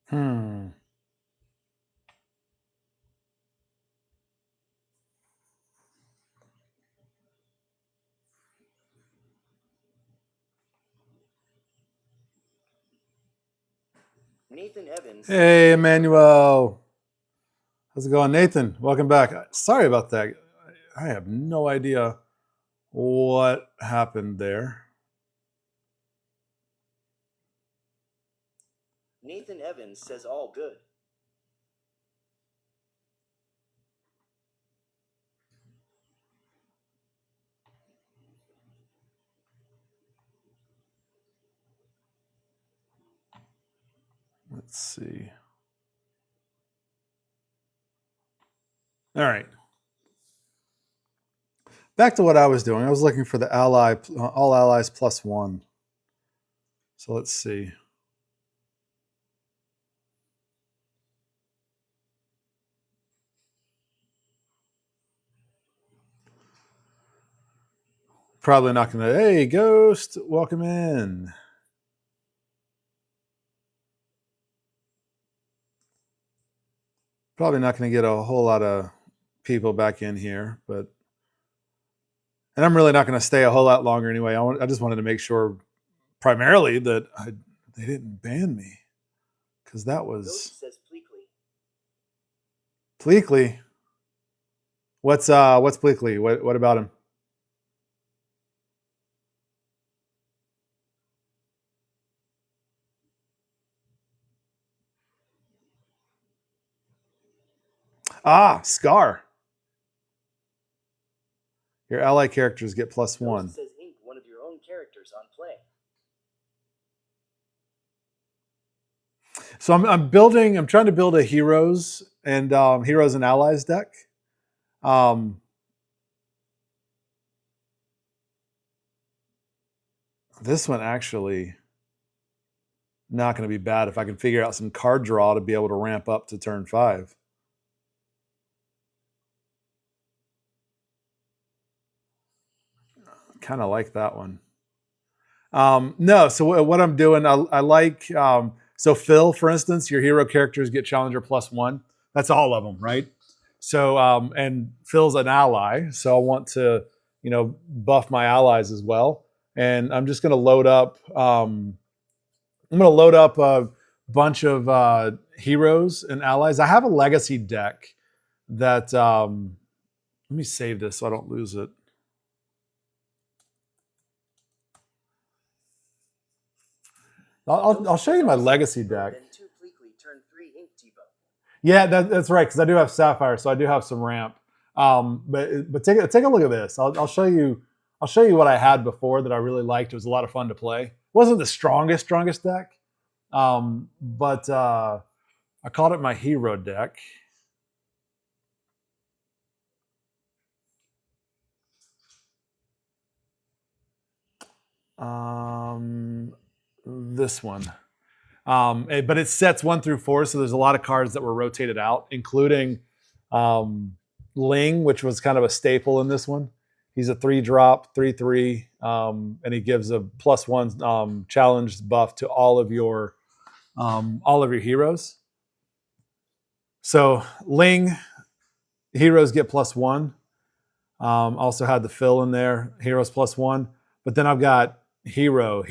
Hmm. Nathan Evans. Hey, Emmanuel. How's it going, Nathan? Welcome back. Sorry about that. I have no idea what happened there. Nathan Evans says all good. Let's see. All right. Back to what I was doing. I was looking for the ally, all allies plus one. So let's see. Probably not going to. Hey, Ghost, welcome in. Probably not going to get a whole lot of people back in here, but and I'm really not going to stay a whole lot longer anyway. I just wanted to make sure, primarily, that they didn't ban me, because that was Ghost says Pleakley. Pleakley. What's Pleakley? What about him? Ah, Scar. Your ally characters get plus Ghost one. says ink one of your own characters on play. So I'm trying to build a heroes and allies deck. This one actually not going to be bad if I can figure out some card draw to be able to ramp up to turn 5. Kind of like that one. No, so what I'm doing, I like, so Phil, for instance, your hero characters get Challenger plus one. That's all of them, right? So, and Phil's an ally, so I want to, buff my allies as well. And I'm just going to load up, a bunch of heroes and allies. I have a legacy deck that, let me save this so I don't lose it. I'll show you my legacy deck. Then 2 Pleakley turn 3 ink Tebow. Yeah, that's right, because I do have Sapphire, so I do have some ramp. But take a look at this. I'll show you what I had before that I really liked. It was a lot of fun to play. It wasn't the strongest deck, but I called it my hero deck. This one. But it sets 1 through 4, so there's a lot of cards that were rotated out, including Ling, which was kind of a staple in this one. He's a 3-drop, 3/3, and he gives a +1 challenge buff to all of your heroes. So Ling heroes get +1. Also had the Phil in there, heroes +1. But then I've got hero.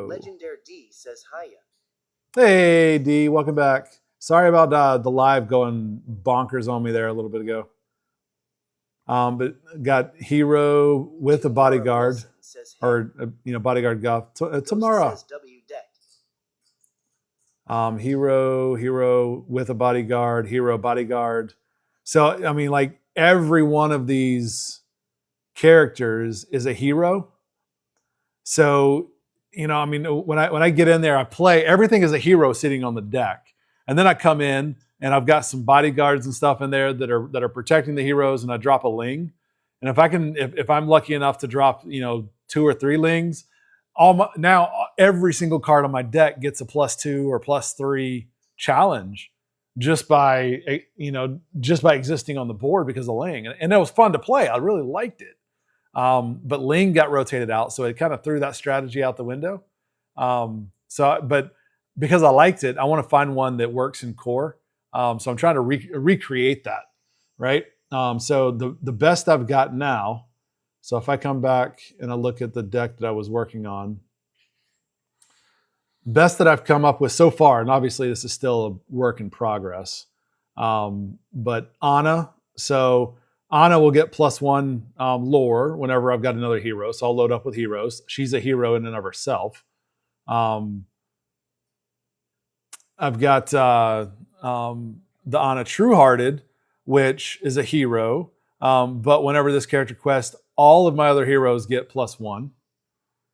Legendary D says hiya. Hey, D, welcome back. Sorry about the live going bonkers on me there a little bit ago. But got hero with a bodyguard, or bodyguard Goth. Tamara. Hero with a bodyguard, hero bodyguard. So I mean, like every one of these characters is a hero. So I mean, when I get in there, I play everything as a hero sitting on the deck, and then I come in and I've got some bodyguards and stuff in there that are protecting the heroes, and I drop a Ling. And if I'm lucky enough to drop 2 or 3 Lings, now every single card on my deck gets a +2 or +3 challenge just by existing on the board because of Ling, and it was fun to play. I really liked it. But Ling got rotated out, so it kind of threw that strategy out the window. But because I liked it, I want to find one that works in core. So I'm trying to recreate that, right? So the best I've got now. So if I come back and I look at the deck that I was working on, best that I've come up with so far, and obviously this is still a work in progress, but Ana. So Ana will get +1 lore whenever I've got another hero. So I'll load up with heroes. She's a hero in and of herself. I've got the Ana Truehearted, which is a hero. But whenever this character quests, all of my other heroes get +1.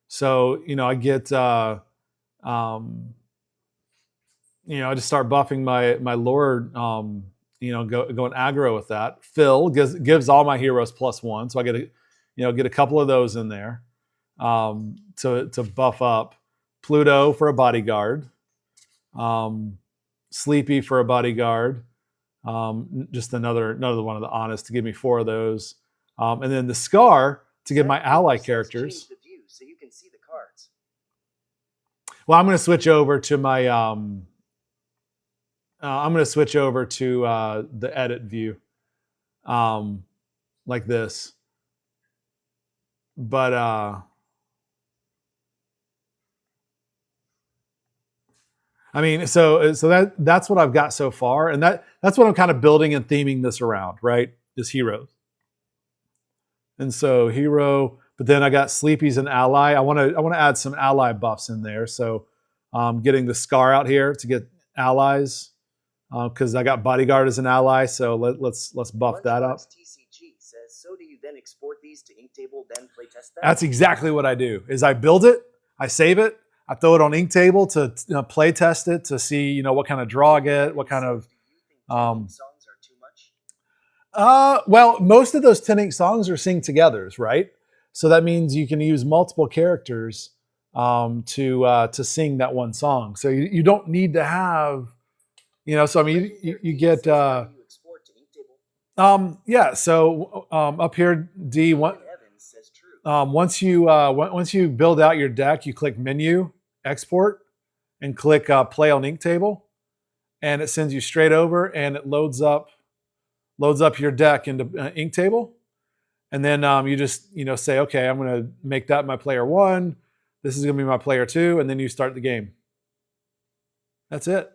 So, I get, I just start buffing my lore, going aggro with that. Phil gives all my heroes +1. So I get a couple of those in there to buff up. Pluto for a bodyguard. Sleepy for a bodyguard. Just another one of the honest to give me 4 of those. And then the Scar to give my ally characters. Change the view so you can see the cards. Well, I'm going to switch over to my. I'm going to switch over to the edit view, like this. But I mean, so that's what I've got so far, and that's what I'm kind of building and theming this around, right? Is heroes. And so hero, but then I got Sleepy as an ally. I want to add some ally buffs in there. So getting the Scar out here to get allies, because I got bodyguard as an ally. So let's buff that up. TCG says, so do you then export these to Inktable, then playtest them? That's exactly what I do. Is I build it, I save it, I throw it on Inktable to play test it to see what kind of draw I get, what kind of. Songs are too much? Well, most of those 10 ink songs are sing-togethers, right? So that means you can use multiple characters to sing that one song. So you don't need to have, So I mean, you get. You export to Inktable? Yeah. So up here, D one. Evans says true. Once you build out your deck, you click Menu, Export, and click Play on Inktable, and it sends you straight over, and it loads up your deck into Inktable, and then you just say, okay, I'm going to make that my player 1. This is going to be my player 2, and then you start the game. That's it.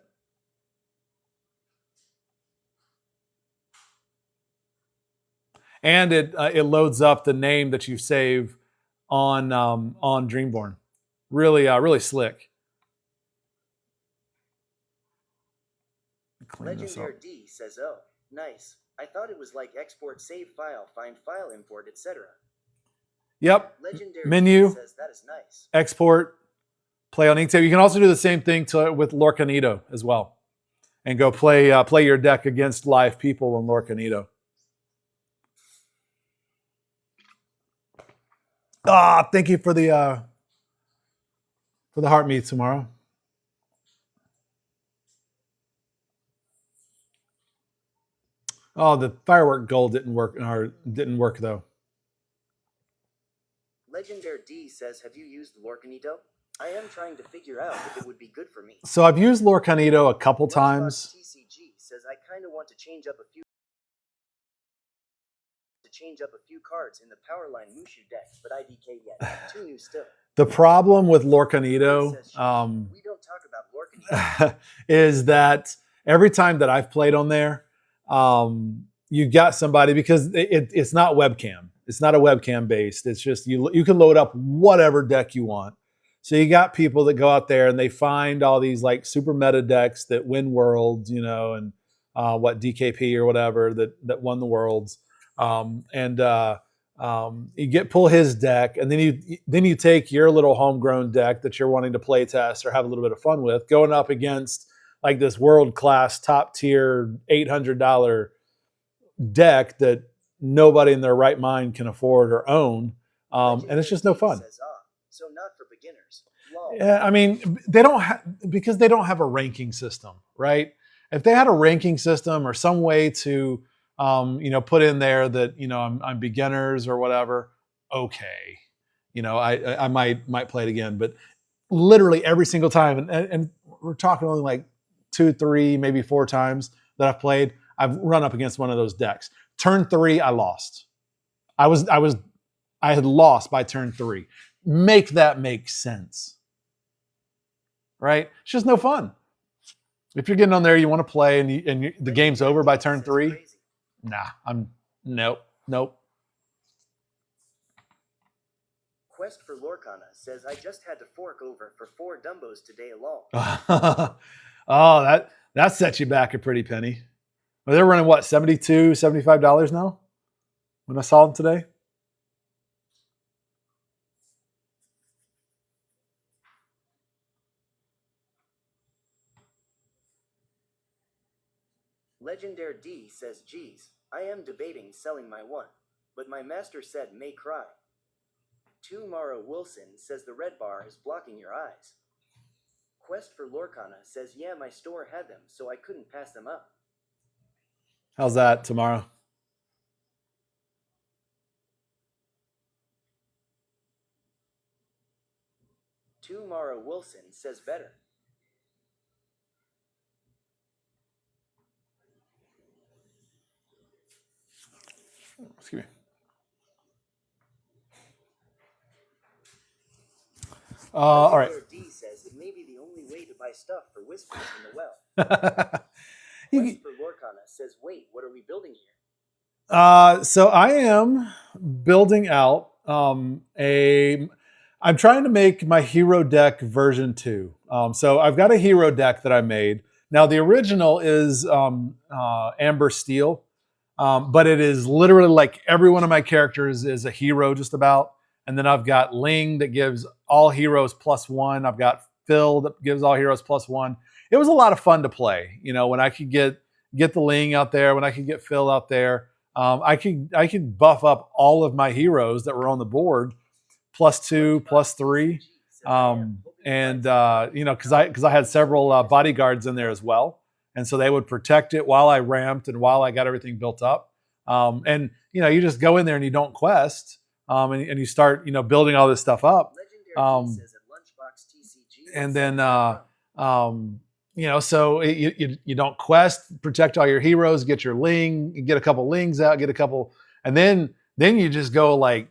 And it loads up the name that you save on Dreamborn. Really slick. Legendary D says, oh, nice. I thought it was like export, save file, find file, import, etc. Yep. Legendary Menu. D says that is nice. Export, play on Inktable. You can also do the same thing with Lorcanito as well, and go play your deck against live people on Lorcanito. Thank you for the heart meet tomorrow. Oh, the firework gold didn't work though. Legendary D says, have you used Lorcanito? I am trying to figure out if it would be good for me. So I've used Lorcanito a couple times. TCG says, I kind of want to change up a few cards in the Powerline Mushu deck, but IDK yet. Too new still. The problem with Lorcanito, we don't talk about Lorcanito, is that every time that I've played on there, you got somebody, because it's not webcam. It's not a webcam based. It's just you can load up whatever deck you want. So you got people that go out there and they find all these like super meta decks that win worlds, and DKP or whatever that won the worlds. You pull his deck, and then you take your little homegrown deck that you're wanting to play test or have a little bit of fun with, going up against like this world-class top tier $800 deck that nobody in their right mind can afford or own. And it's just no fun. So not for beginners. Lol. Yeah, I mean, because they don't have a ranking system, right? If they had a ranking system or some way to put in there that, I'm beginners or whatever, okay. I might play it again, but literally every single time, and we're talking only like 2, 3, maybe 4 times that I've played, I've run up against one of those decks. Turn 3, I lost. I had lost by turn 3. Make that make sense, right? It's just no fun. If you're getting on there, you want to play, and the game's over by turn 3. Nah, nope. Quest for Lorcana says I just had to fork over for 4 Dumbos today alone. Oh, that sets you back a pretty penny. Well, they're running what, $72, $75 now? When I saw them today. Legendary D says, geez, I am debating selling my one, but my master said may cry. Tomorrow Wilson says the red bar is blocking your eyes. Quest for Lorcana says, yeah, my store had them, so I couldn't pass them up. How's that tomorrow? Tomorrow Wilson says better. Excuse me. All right. D says it may be the only way to buy stuff for Whispers in the Well. Quest for Lorcana says, wait, what are we building here? So I am building out I'm trying to make my hero deck version 2. So I've got a hero deck that I made. Now the original is Amber Steel, but it is literally like every one of my characters is a hero just about. And then I've got Ling that gives all heroes +1. I've got Phil that gives all heroes +1. It was a lot of fun to play, when I could get the Ling out there, when I could get Phil out there. I could buff up all of my heroes that were on the board +2, +3, because I had several bodyguards in there as well, and so they would protect it while I ramped and while I got everything built up. And you just go in there and you don't quest, and you start building all this stuff up, and then so you don't quest, protect all your heroes, get your Ling, get a couple Lings out, get a couple, and then you just go like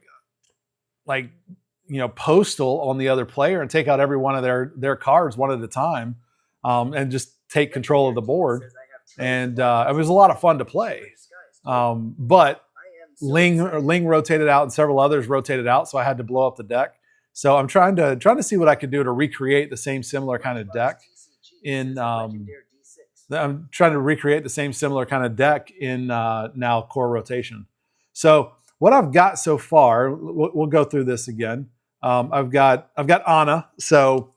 postal on the other player and take out every one of their cards one at a time, and just take control of the board. And it was a lot of fun to play. But Ling rotated out and several others rotated out, so I had to blow up the deck. So I'm trying to see what I could do to recreate the same similar kind of deck in I'm trying to recreate the same similar kind of deck in now core rotation. So what I've got so far, we'll go through this again. I've got Ana. So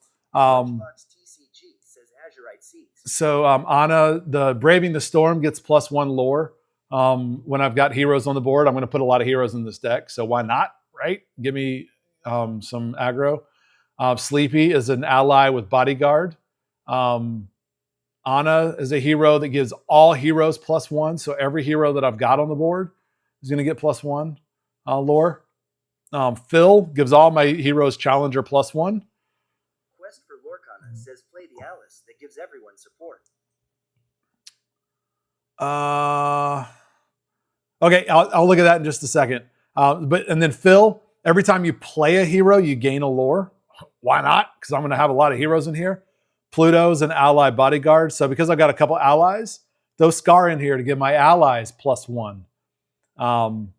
Ana, the Braving the Storm gets +1 lore. When I've got heroes on the board, I'm going to put a lot of heroes in this deck. So why not, right? Give me some aggro. Sleepy is an ally with Bodyguard. Ana is a hero that gives all heroes +1. So every hero that I've got on the board is going to get +1 lore. Phil gives all my heroes Challenger +1. Quest for Lorcana says play the Alice that gives everyone support. Okay, I'll look at that in just a second. And then Phil, every time you play a hero, you gain a lore. Why not? Because I'm going to have a lot of heroes in here. Pluto's an ally bodyguard. So because I've got a couple allies, those Scar in here to give my allies +1. And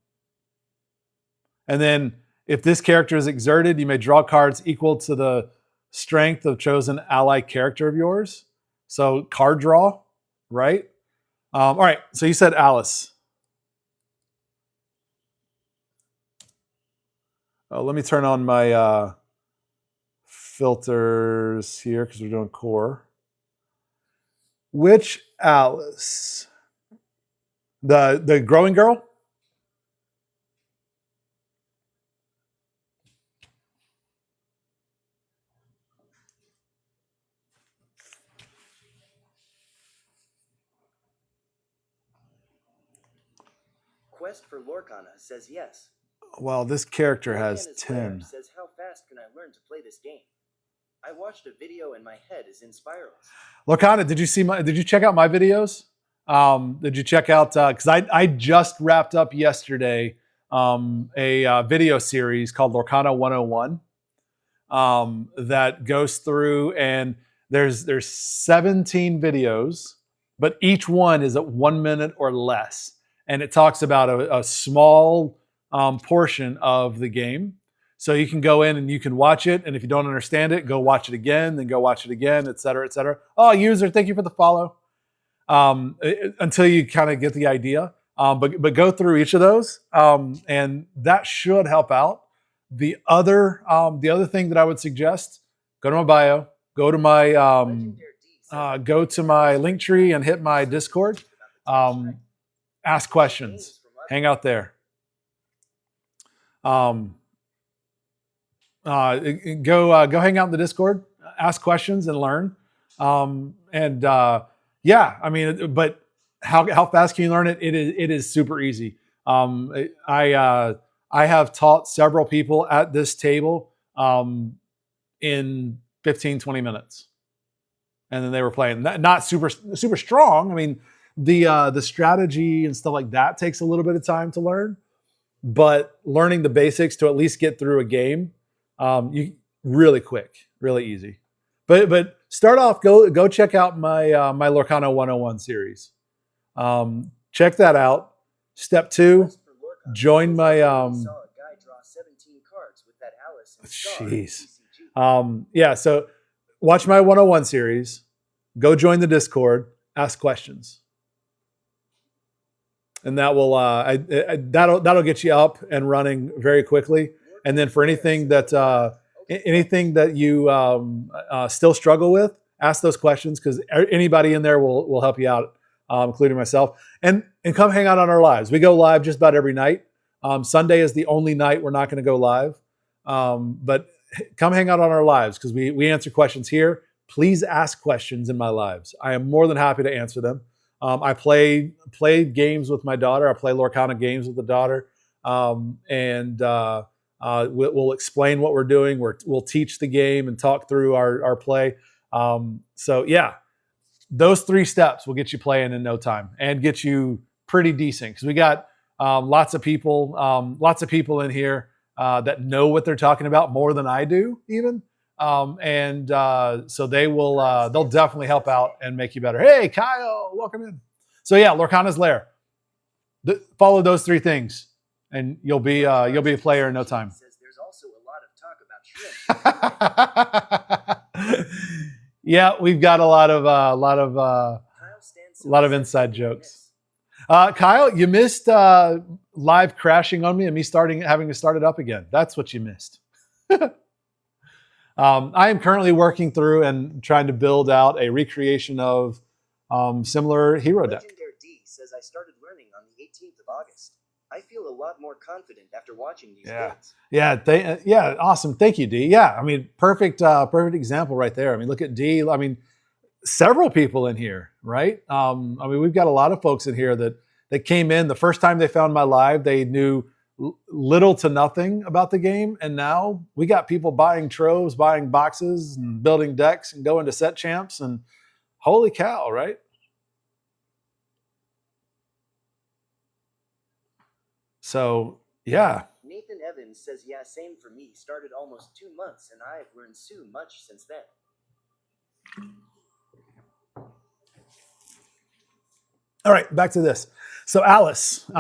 then if this character is exerted, you may draw cards equal to the strength of chosen ally character of yours. So card draw, right? All right, so you said Alice. Let me turn on my filters here because we're doing core. Which Alice? The growing girl? Quest for Lorcana says yes. Well, this character has 10. Says how fast can I learn to play this game? I watched a video and my head is in spirals. Lorcana, did you check out my videos? Did you check out, because I just wrapped up yesterday a video series called Lorcana 101 that goes through, and there's 17 videos, but each one is at 1 minute or less. And it talks about a small portion of the game. So you can go in and you can watch it. And if you don't understand it, go watch it again, then go watch it again, et cetera, et cetera. Oh, user, thank you for the follow. Until you kind of get the idea. But go through each of those. And that should help out. The other thing that I would suggest, go to my bio, go to my link tree and hit my Discord. Ask questions. Hang out there. Go hang out in the Discord. Ask questions and learn. Yeah, I mean, but how fast can you learn it? It is super easy. I have taught several people at this table in 15, 20 minutes. And then they were playing. Not super strong. I mean, the strategy and stuff like that takes a little bit of time to learn. But learning the basics to at least get through a game, you really quick, really easy. But start off, go check out my my Lorcana 101 series. Check that out. Step 2, join my yeah, so watch my 101 series, go join the Discord, ask questions. And that will that'll get you up and running very quickly. And then for anything that you still struggle with, ask those questions, because anybody in there will help you out, including myself. And come hang out on our lives. We go live just about every night. Sunday is the only night we're not going to go live. But come hang out on our lives, because we answer questions here. Please ask questions in my lives. I am more than happy to answer them. I play games with my daughter. I play Lorcana games with the daughter. We'll explain what we're doing. We'll teach the game and talk through our play. So yeah, those 3 steps will get you playing in no time and get you pretty decent, because we got lots of people in here that know what they're talking about more than I do even. So they'll definitely help out and make you better. Hey, Kyle, welcome in. So yeah, Lorcana's Lair. Follow those 3 things, and you'll be a player in no time. There's also a lot of talk about shrimp. Yeah, we've got a lot of inside jokes. Kyle, you missed live crashing on me and me having to start it up again. That's what you missed. I am currently working through and trying to build out a recreation of similar hero deck. Legendary D says, I started learning on the 18th of August. I feel a lot more confident after watching these games. Yeah, awesome. Thank you, D. Yeah, I mean, perfect example right there. I mean, look at D. I mean, several people in here, right? I mean, we've got a lot of folks in here that came in the first time they found my live. They knew little to nothing about the game, and now we got people buying troves, buying boxes, and building decks, and going to set champs, and holy cow, right? So yeah. Nathan Evans says, yeah, same for me. Started almost 2 months, and I've learned so much since then. All right, back to this. So Alice,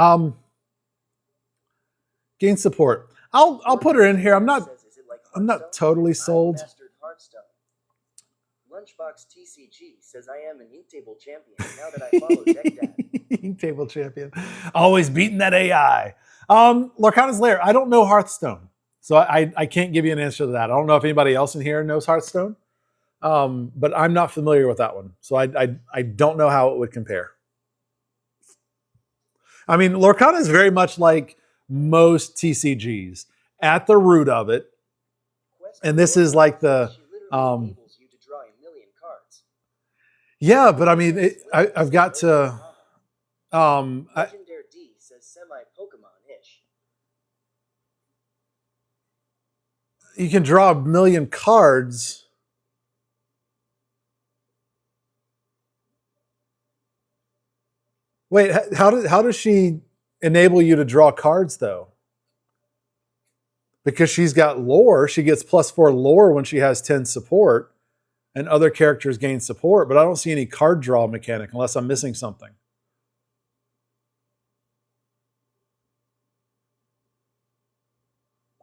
gain support. I'll put her in here. I'm not totally sold. Lunchbox TCG says, I am an Ink Table champion now that I follow Deck Dad. Ink Table champion. Always beating that AI. Lorcana's Lair. I don't know Hearthstone, so I can't give you an answer to that. I don't know if anybody else in here knows Hearthstone, but I'm not familiar with that one. So I don't know how it would compare. I mean, Lorcana is very much like most TCGs at the root of it. And this is like the... yeah, but I mean, I've got to... Legendary D says semi-Pokemon-ish. You can draw 1 million cards, Wait, how does she enable you to draw cards though? Because she's got lore, she gets +4 lore when she has 10 support, and other characters gain support, but I don't see any card draw mechanic unless I'm missing something.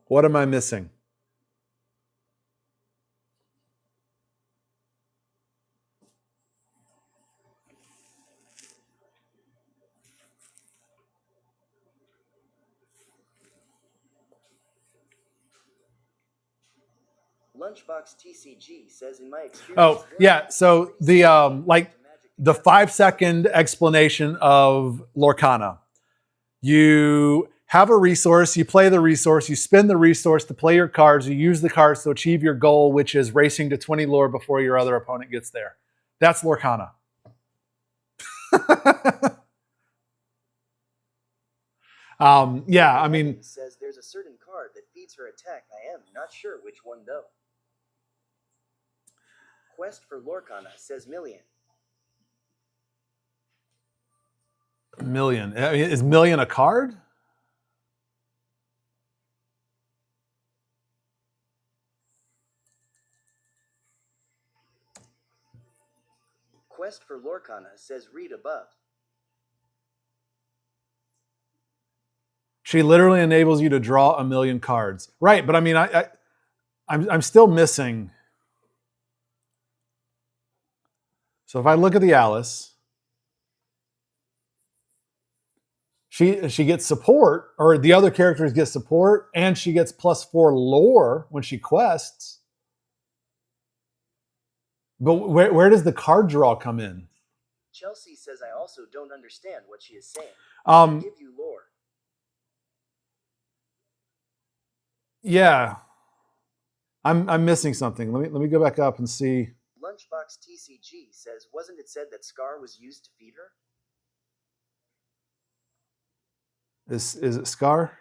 What am I missing? Lunchbox TCG says, in my experience. Oh, yeah. So the the 5-second explanation of Lorcana. You have a resource, you play the resource, you spend the resource to play your cards, you use the cards to achieve your goal, which is racing to 20 lore before your other opponent gets there. That's Lorcana. Yeah, I mean, says there's a certain card that feeds her attack. I am not sure which one though. Quest for Lorcana says million. Million. I mean, is million a card? Quest for Lorcana says read above. She literally enables you to draw a million cards. Right, but I mean, I'm still missing. So if I look at the Alice, she gets support, or the other characters get support, and she gets +4 lore when she quests. But where does the card draw come in? Chelsea says I also don't understand what she is saying. Give you lore. Yeah, I'm missing something. Let me go back up and see. Lunchbox TCG says, wasn't it said that Scar was used to feed her? Is it Scar?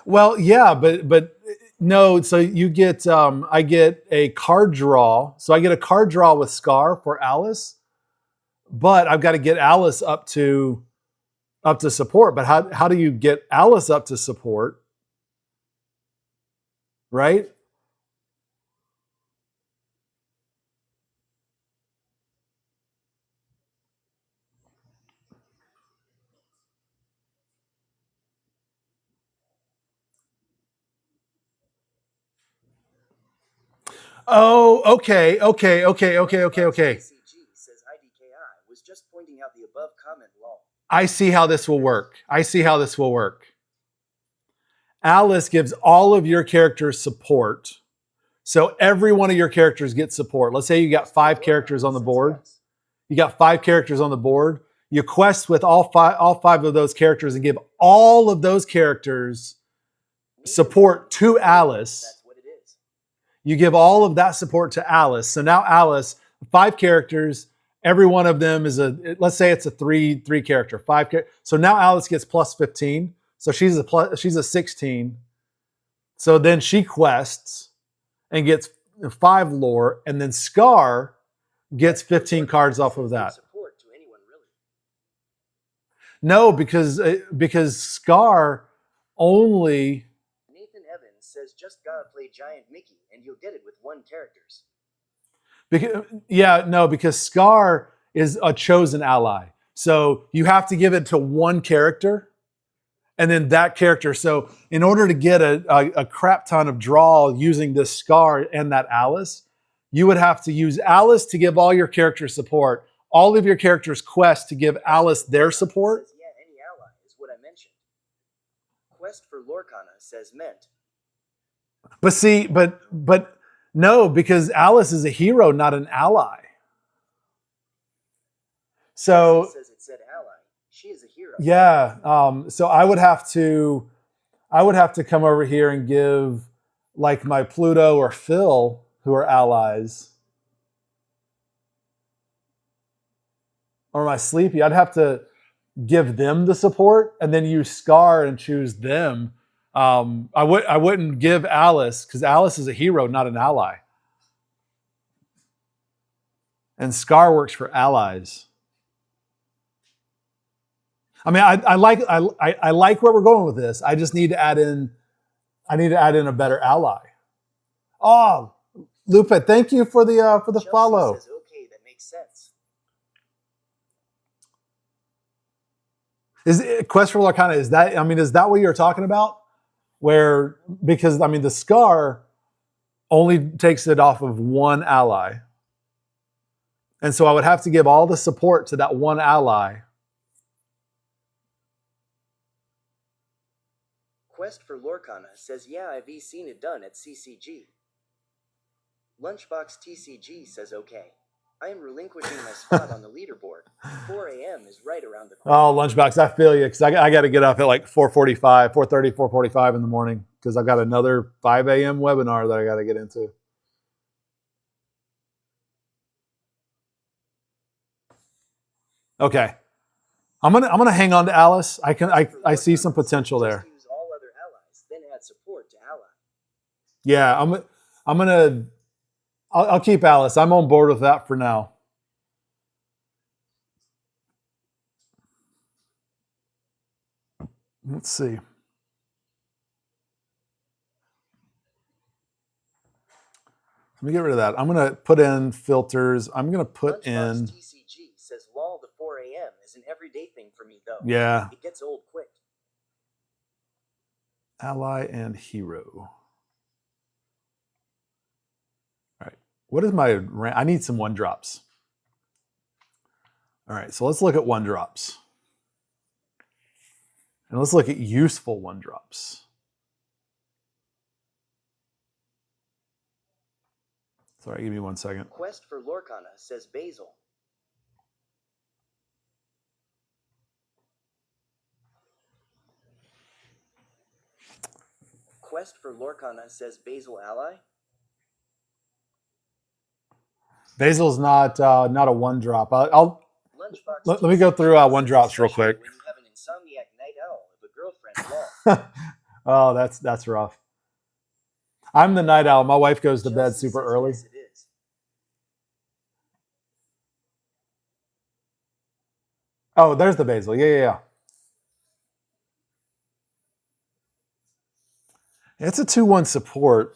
Well, yeah, but no. So you get I get a card draw. So I get a card draw with Scar for Alice, but I've got to get Alice up to support. But how do you get Alice up to support? Right? Oh, okay. TCG says IDKI was just pointing out the above comment law. I see how this will work. Alice gives all of your characters support. So every one of your characters gets support. Let's say you got 5 characters on the board. You quest with all five of those characters and give all of those characters support to Alice. That's what it is. You give all of that support to Alice. So now Alice, 5 characters, every one of them is let's say it's a three character, 5 character. So now Alice gets +15. So she's a 16. So then she quests and gets 5 lore, and then Scar gets 15 cards off of that. Support to anyone, really. No, because Scar only. Nathan Evans says just gotta play Giant Mickey and you'll get it with 1 characters. Because Scar is a chosen ally. So you have to give it to 1 character, and then that character. So in order to get a crap ton of draw using this Scar and that Alice, you would have to use Alice to give all your characters support, all of your characters' quest to give Alice their support. Yeah, any ally is what I mentioned. Quest for Lorcana says meant. But see, but no, because Alice is a hero, not an ally. So It says it said ally. She is a hero. yeah, so I would have to come over here and give like my Pluto or Phil, who are allies, or my Sleepy. I'd have to give them the support and then use Scar and choose them. I wouldn't give Alice, because Alice is a hero, not an ally. and Scar works for allies. I mean, I like where we're going with this. I just need to add in. I need to add in a better ally. Oh, Lupe, thank you for the Chelsea follow. says, okay, that makes sense. Is Quest for Lorcana, is that, I mean, is that what you're talking about? Where, because I mean, the Scar only takes it off of one ally. And so I would have to give all the support to that one ally. Quest for Lorcana says, yeah, I've seen it done at CCG. Lunchbox TCG says, okay. I am relinquishing my spot on the leaderboard. 4 a.m. is right around the corner. Oh, Lunchbox, I feel you, because I got to get up at like 4:45, 4:30, 4:45 in the morning, because I've got another 5 a.m. webinar that I got to get into. Okay, I'm gonna hang on to Alice. I see some potential there. Just use all other allies, then add support to ally. Yeah, I'll keep Alice. I'm on board with that for now. Let's see. Let me get rid of that. I'm going to put in filters. I'm going to put Lunchbox in. TCG says, lol, the 4 a.m. is an everyday thing for me, though. Yeah. It gets old quick. Ally and hero. All right. What is my rank? I need some 1-drops. All right. So let's look at 1-drops. And let's look at useful 1-drops. Sorry, give me 1 second. Quest for Lorcana says Basil. Quest for Lorcana says Basil ally. Basil's not a 1-drop. Let me go through 1-drops real quick. When you have an insomniac night owl of a girlfriend, Oh, that's rough. I'm the night owl. My wife goes to bed super early. Yes, it is. Oh, there's the Basil. Yeah. It's a 2-1 support.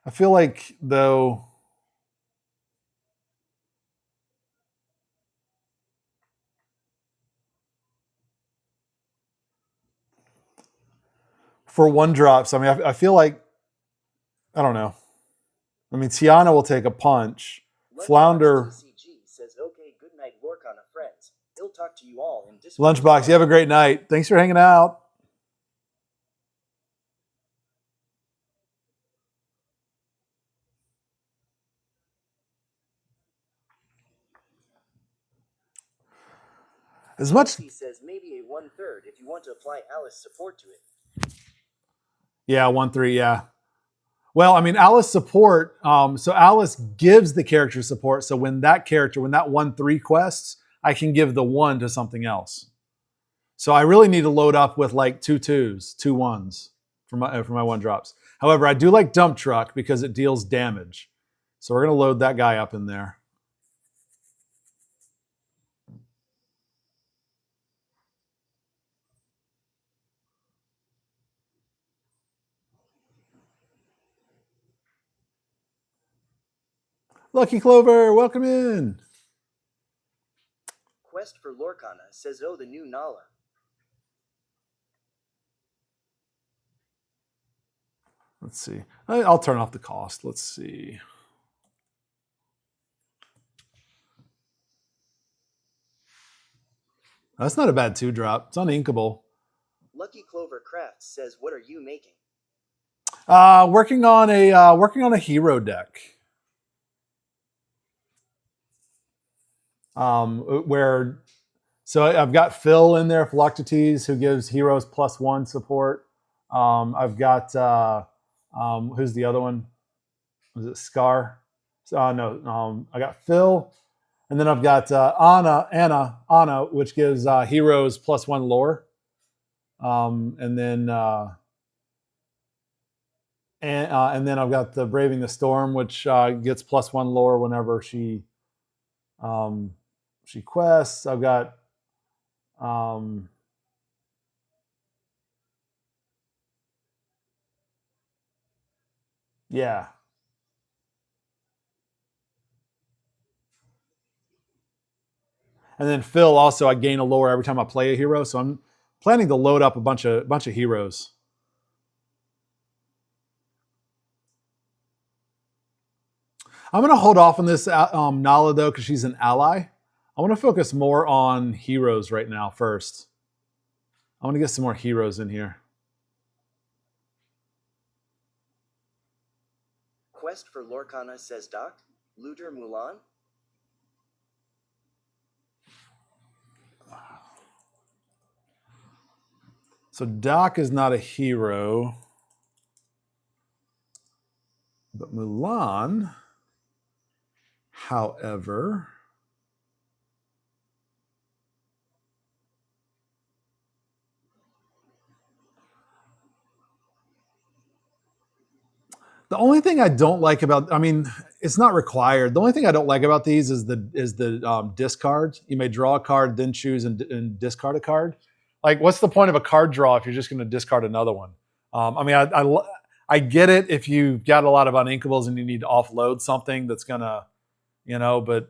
I feel like, though, for 1-drops, I mean, I feel like, I don't know. I mean, Tiana will take a punch. Flounder. TCG says, okay, good night, Lorcana friends. He'll talk to you all in Discord. Lunchbox, you have a great night. Thanks for hanging out. As much. He says maybe a 1/3 if you want to apply Alice support to it. Yeah, 1/3. Yeah. Well, I mean, Alice support. So Alice gives the character support. So when that 1/3 quests, I can give the 1 to something else. So I really need to load up with like 2 2s, 2 1s for my 1-drops. However, I do like Dump Truck because it deals damage. So we're going to load that guy up in there. Lucky Clover, welcome in. Quest for Lorcana says, oh, the new Nala. Let's see. I'll turn off the cost. Let's see. That's not a bad 2-drop. It's uninkable. Lucky Clover Crafts says, what are you making? Working on a hero deck. So I've got Phil in there, Philoctetes, who gives heroes +1 support. I've got who's the other one? Was it Scar? No. I got Phil, and then I've got Anna, which gives heroes +1 lore. And then And then I've got the Braving the Storm, which gets +1 lore whenever she quests. I've got yeah. And then Phil also, I gain a lore every time I play a hero, so I'm planning to load up a bunch of heroes. I'm going to hold off on this Nala though, because she's an ally. I want to focus more on heroes right now first. I want to get some more heroes in here. Quest for Lorcana, says Doc. Looter Mulan. So Doc is not a hero, but Mulan, however, the only thing I don't like about, I mean, it's not required. The only thing I don't like about these is the discard. You may draw a card, then choose and discard a card. Like, what's the point of a card draw if you're just going to discard another one? I mean, I get it if you've got a lot of uninkables and you need to offload something that's going to, but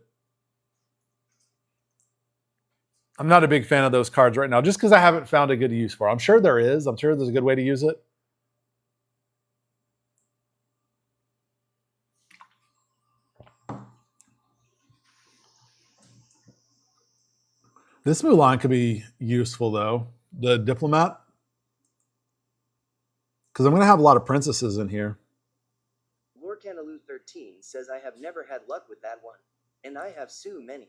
I'm not a big fan of those cards right now just because I haven't found a good use for it. I'm sure there is. I'm sure there's a good way to use it. This Mulan could be useful, though. The Diplomat. Because I'm going to have a lot of princesses in here. Lorcanaloo 13 says I have never had luck with that one, and I have so many.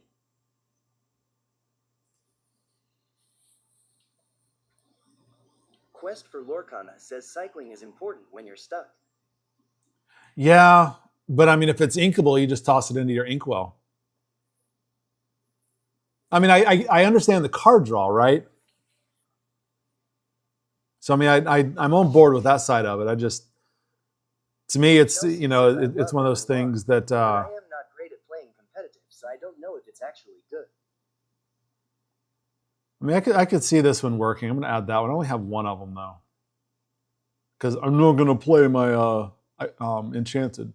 Quest for Lorcana says cycling is important when you're stuck. Yeah, but I mean, if it's inkable, you just toss it into your inkwell. I mean, I understand the card draw, right? So I mean, I'm on board with that side of it. I just, to me, it's Chelsea it's one of those things that. I am not great at playing competitive, so I don't know if it's actually good. I mean, I could see this one working. I'm going to add that one. I only have one of them though, because I'm not going to play my Enchanted.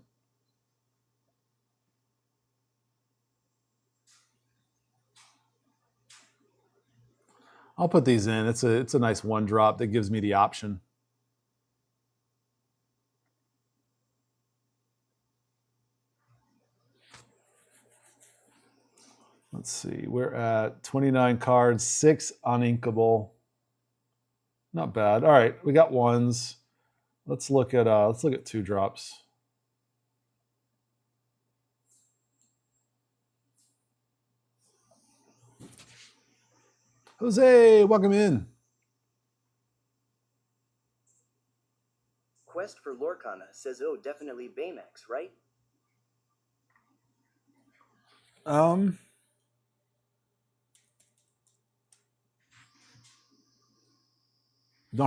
I'll put these in. It's a nice one drop that gives me the option. Let's see. We're at 29 cards, 6 uninkable. Not bad. All right, we got ones. Let's look at 2 drops. Jose, welcome in. Quest for Lorcana says, oh, definitely Baymax, right? Don't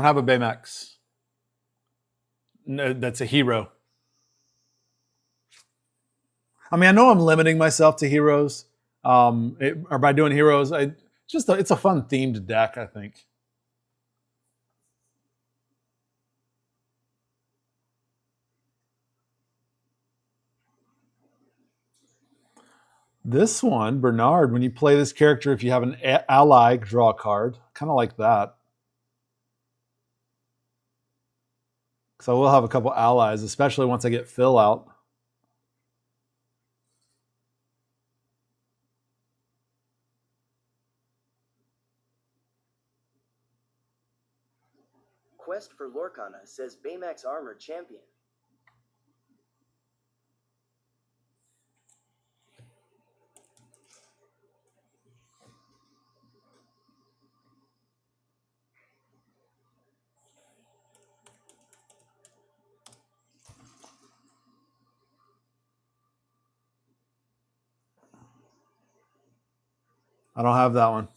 have a Baymax. No, that's a hero. I mean, I know I'm limiting myself to heroes, or by doing heroes, it's a fun themed deck, I think. This one, Bernard, when you play this character, if you have an ally, draw a card. Kind of like that. Because I will have a couple allies, especially once I get Phil out. Quest for Lorcana says Baymax Armored Champion. I don't have that one.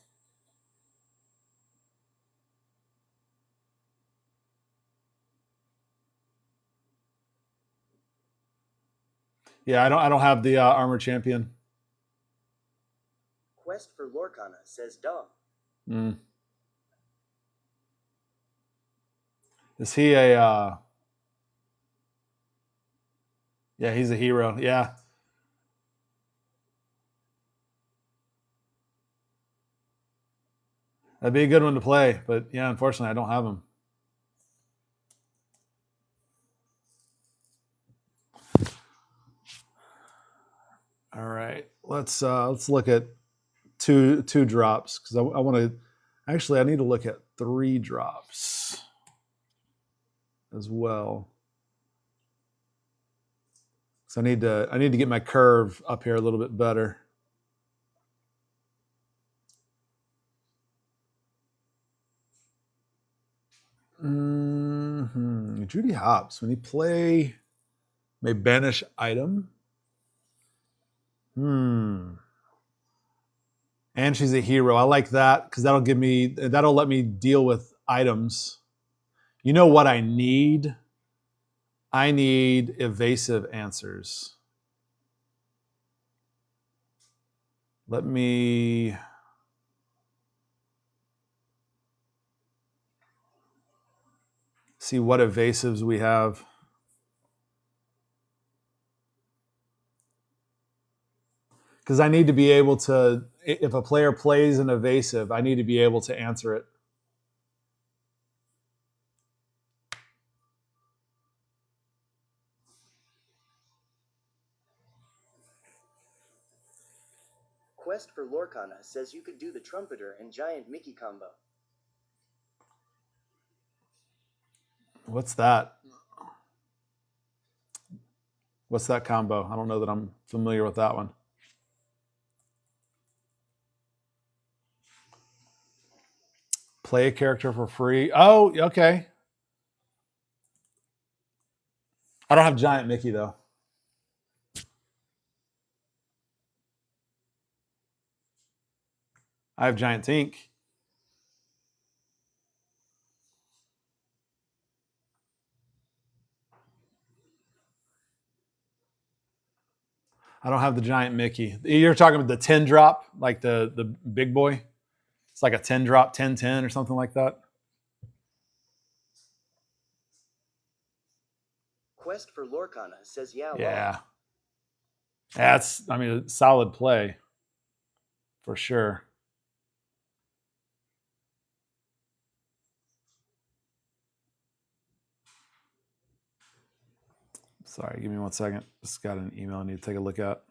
Yeah, I don't have the armor champion. Quest for Lorcana says dog. Mm. Is he a? Yeah, he's a hero. Yeah. That'd be a good one to play, but yeah, unfortunately, I don't have him. All right, let's look at two drops because I want to. Actually, I need to look at 3 drops as well. So I need to get my curve up here a little bit better. Judy Hopps, when he play, may banish item. And she's a hero. I like that because that'll let me deal with items. You know what I need? I need evasive answers. Let me see what evasives we have. Because I need to be able to, if a player plays an evasive, I need to be able to answer it. Quest for Lorcana says you could do the Trumpeter and Giant Mickey combo. What's that? What's that combo? I don't know that I'm familiar with that one. Play a character for free. Oh, okay. I don't have Giant Mickey though. I have Giant Tink. I don't have the Giant Mickey. You're talking about the 10 drop, like the big boy? It's like a 10 drop, 10-10 or something like that. Quest for Lorcana says yeah. Yeah. That's, I mean, a solid play for sure. Sorry, give me 1 second. Just got an email I need to take a look at.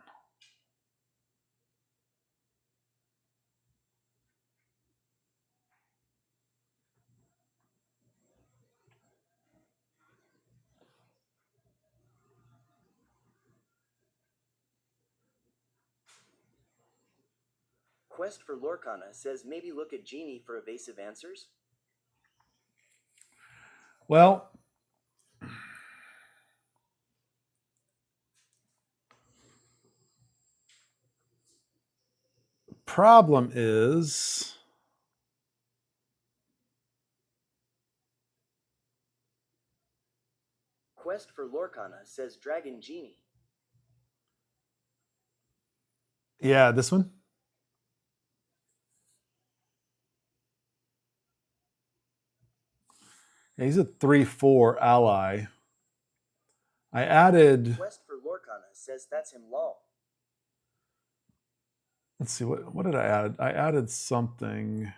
Quest for Lorcana says maybe look at Genie for evasive answers. Well, problem is Quest for Lorcana says Dragon Genie. yeah, this one. Yeah, he's a 3/4 ally. I added. Quest for Lorcana says that's him lol. Let's see, what did I add? I added something.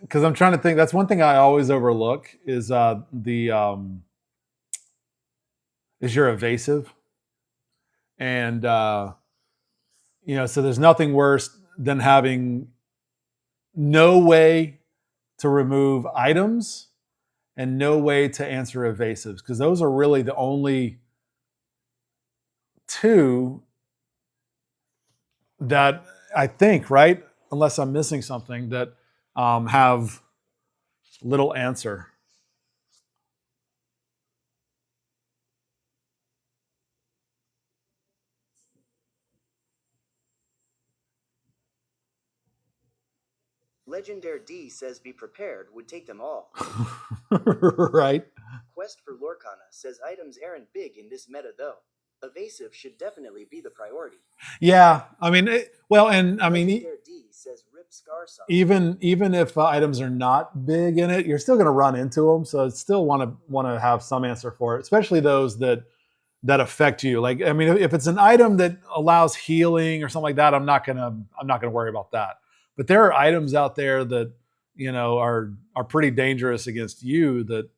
Because I'm trying to think. That's one thing I always overlook is is your evasive, and so there's nothing worse than having no way to remove items and no way to answer evasives because those are really the only 2 that I think, right? Unless I'm missing something, that have little answer. Legendary D says be prepared would take them all. Right? Quest for Lorcana says items aren't big in this meta though. Evasive should definitely be the priority. Yeah. I mean, well, and I mean, Legendary D says rip Scar Song. even if items are not big in it, you're still going to run into them. So I still want to have some answer for it, especially those that affect you. Like, I mean, if it's an item that allows healing or something like that, I'm not gonna worry about that. But there are items out there that are pretty dangerous against you that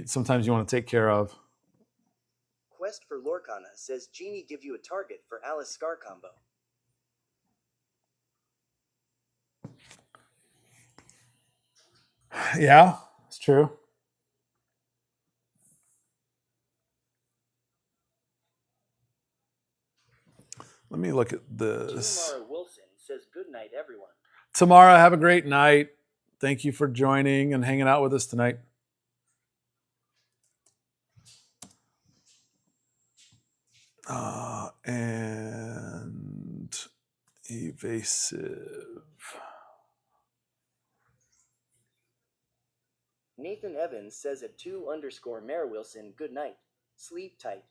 sometimes you want to take care of. Quest for Lorcana says Genie give you a target for Alice Scar combo. Yeah, it's true. Let me look at this. Tamara Wilson says good night everyone. Tamara, have a great night. Thank you for joining and hanging out with us tonight. And evasive. Nathan Evans says at 2_ Mare Wilson good night. Sleep tight.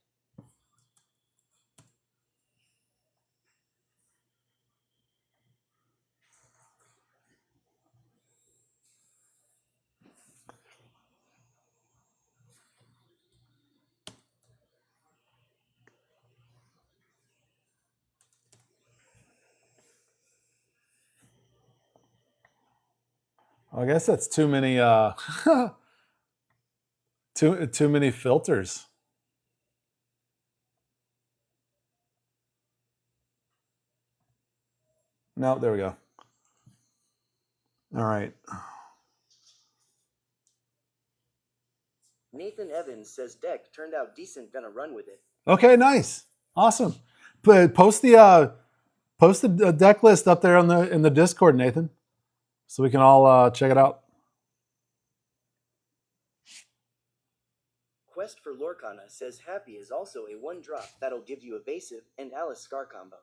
I guess that's too many too many filters. No, there we go. All right. Nathan Evans says deck turned out decent, gonna run with it. Okay, nice. Awesome. Post the deck list up there in the Discord, Nathan, so we can all check it out. Quest for Lorcana says Happy is also a 1-drop that'll give you evasive and Alice Scar combo.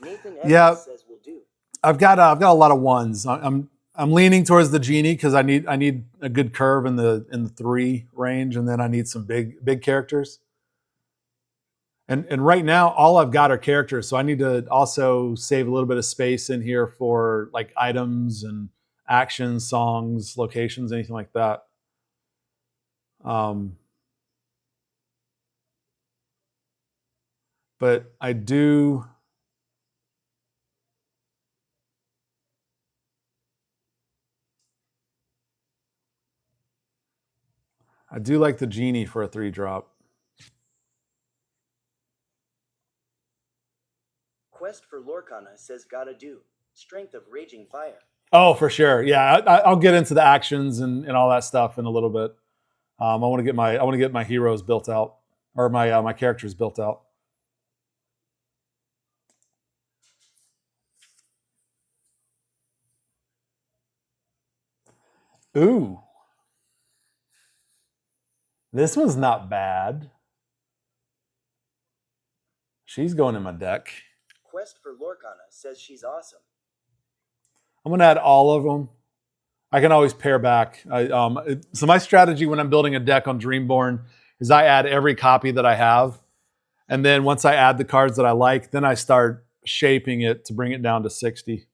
Nathan Evans says will do. I've got a lot of ones. I'm leaning towards the Genie because I need a good curve in the 3 range, and then I need some big characters. And right now, all I've got are characters, so I need to also save a little bit of space in here for like items and actions, songs, locations, anything like that. But I do like the Genie for a 3-drop. Quest for Lorcana says gotta do. Strength of Raging Fire. Oh, for sure. Yeah, I'll get into the actions and all that stuff in a little bit. I want to get my heroes built out, or my characters built out. Ooh, this one's not bad. She's going in my deck. Quest for Lorcana says she's awesome. I'm going to add all of them. I can always pair back. So my strategy when I'm building a deck on Dreamborn is I add every copy that I have. And then once I add the cards that I like, then I start shaping it to bring it down to 60.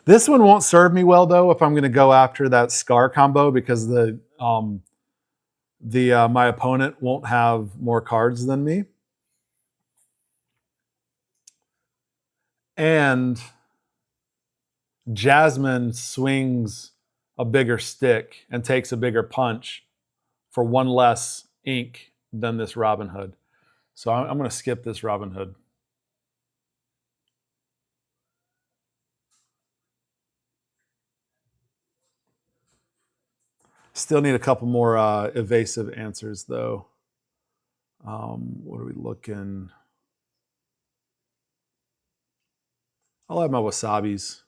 This one won't serve me well though if I'm going to go after that Scar combo, because my opponent won't have more cards than me. And Jasmine swings a bigger stick and takes a bigger punch for 1 less ink than this Robin Hood. So I'm going to skip this Robin Hood. Still need a couple more evasive answers though. What are we looking? I'll have my wasabis.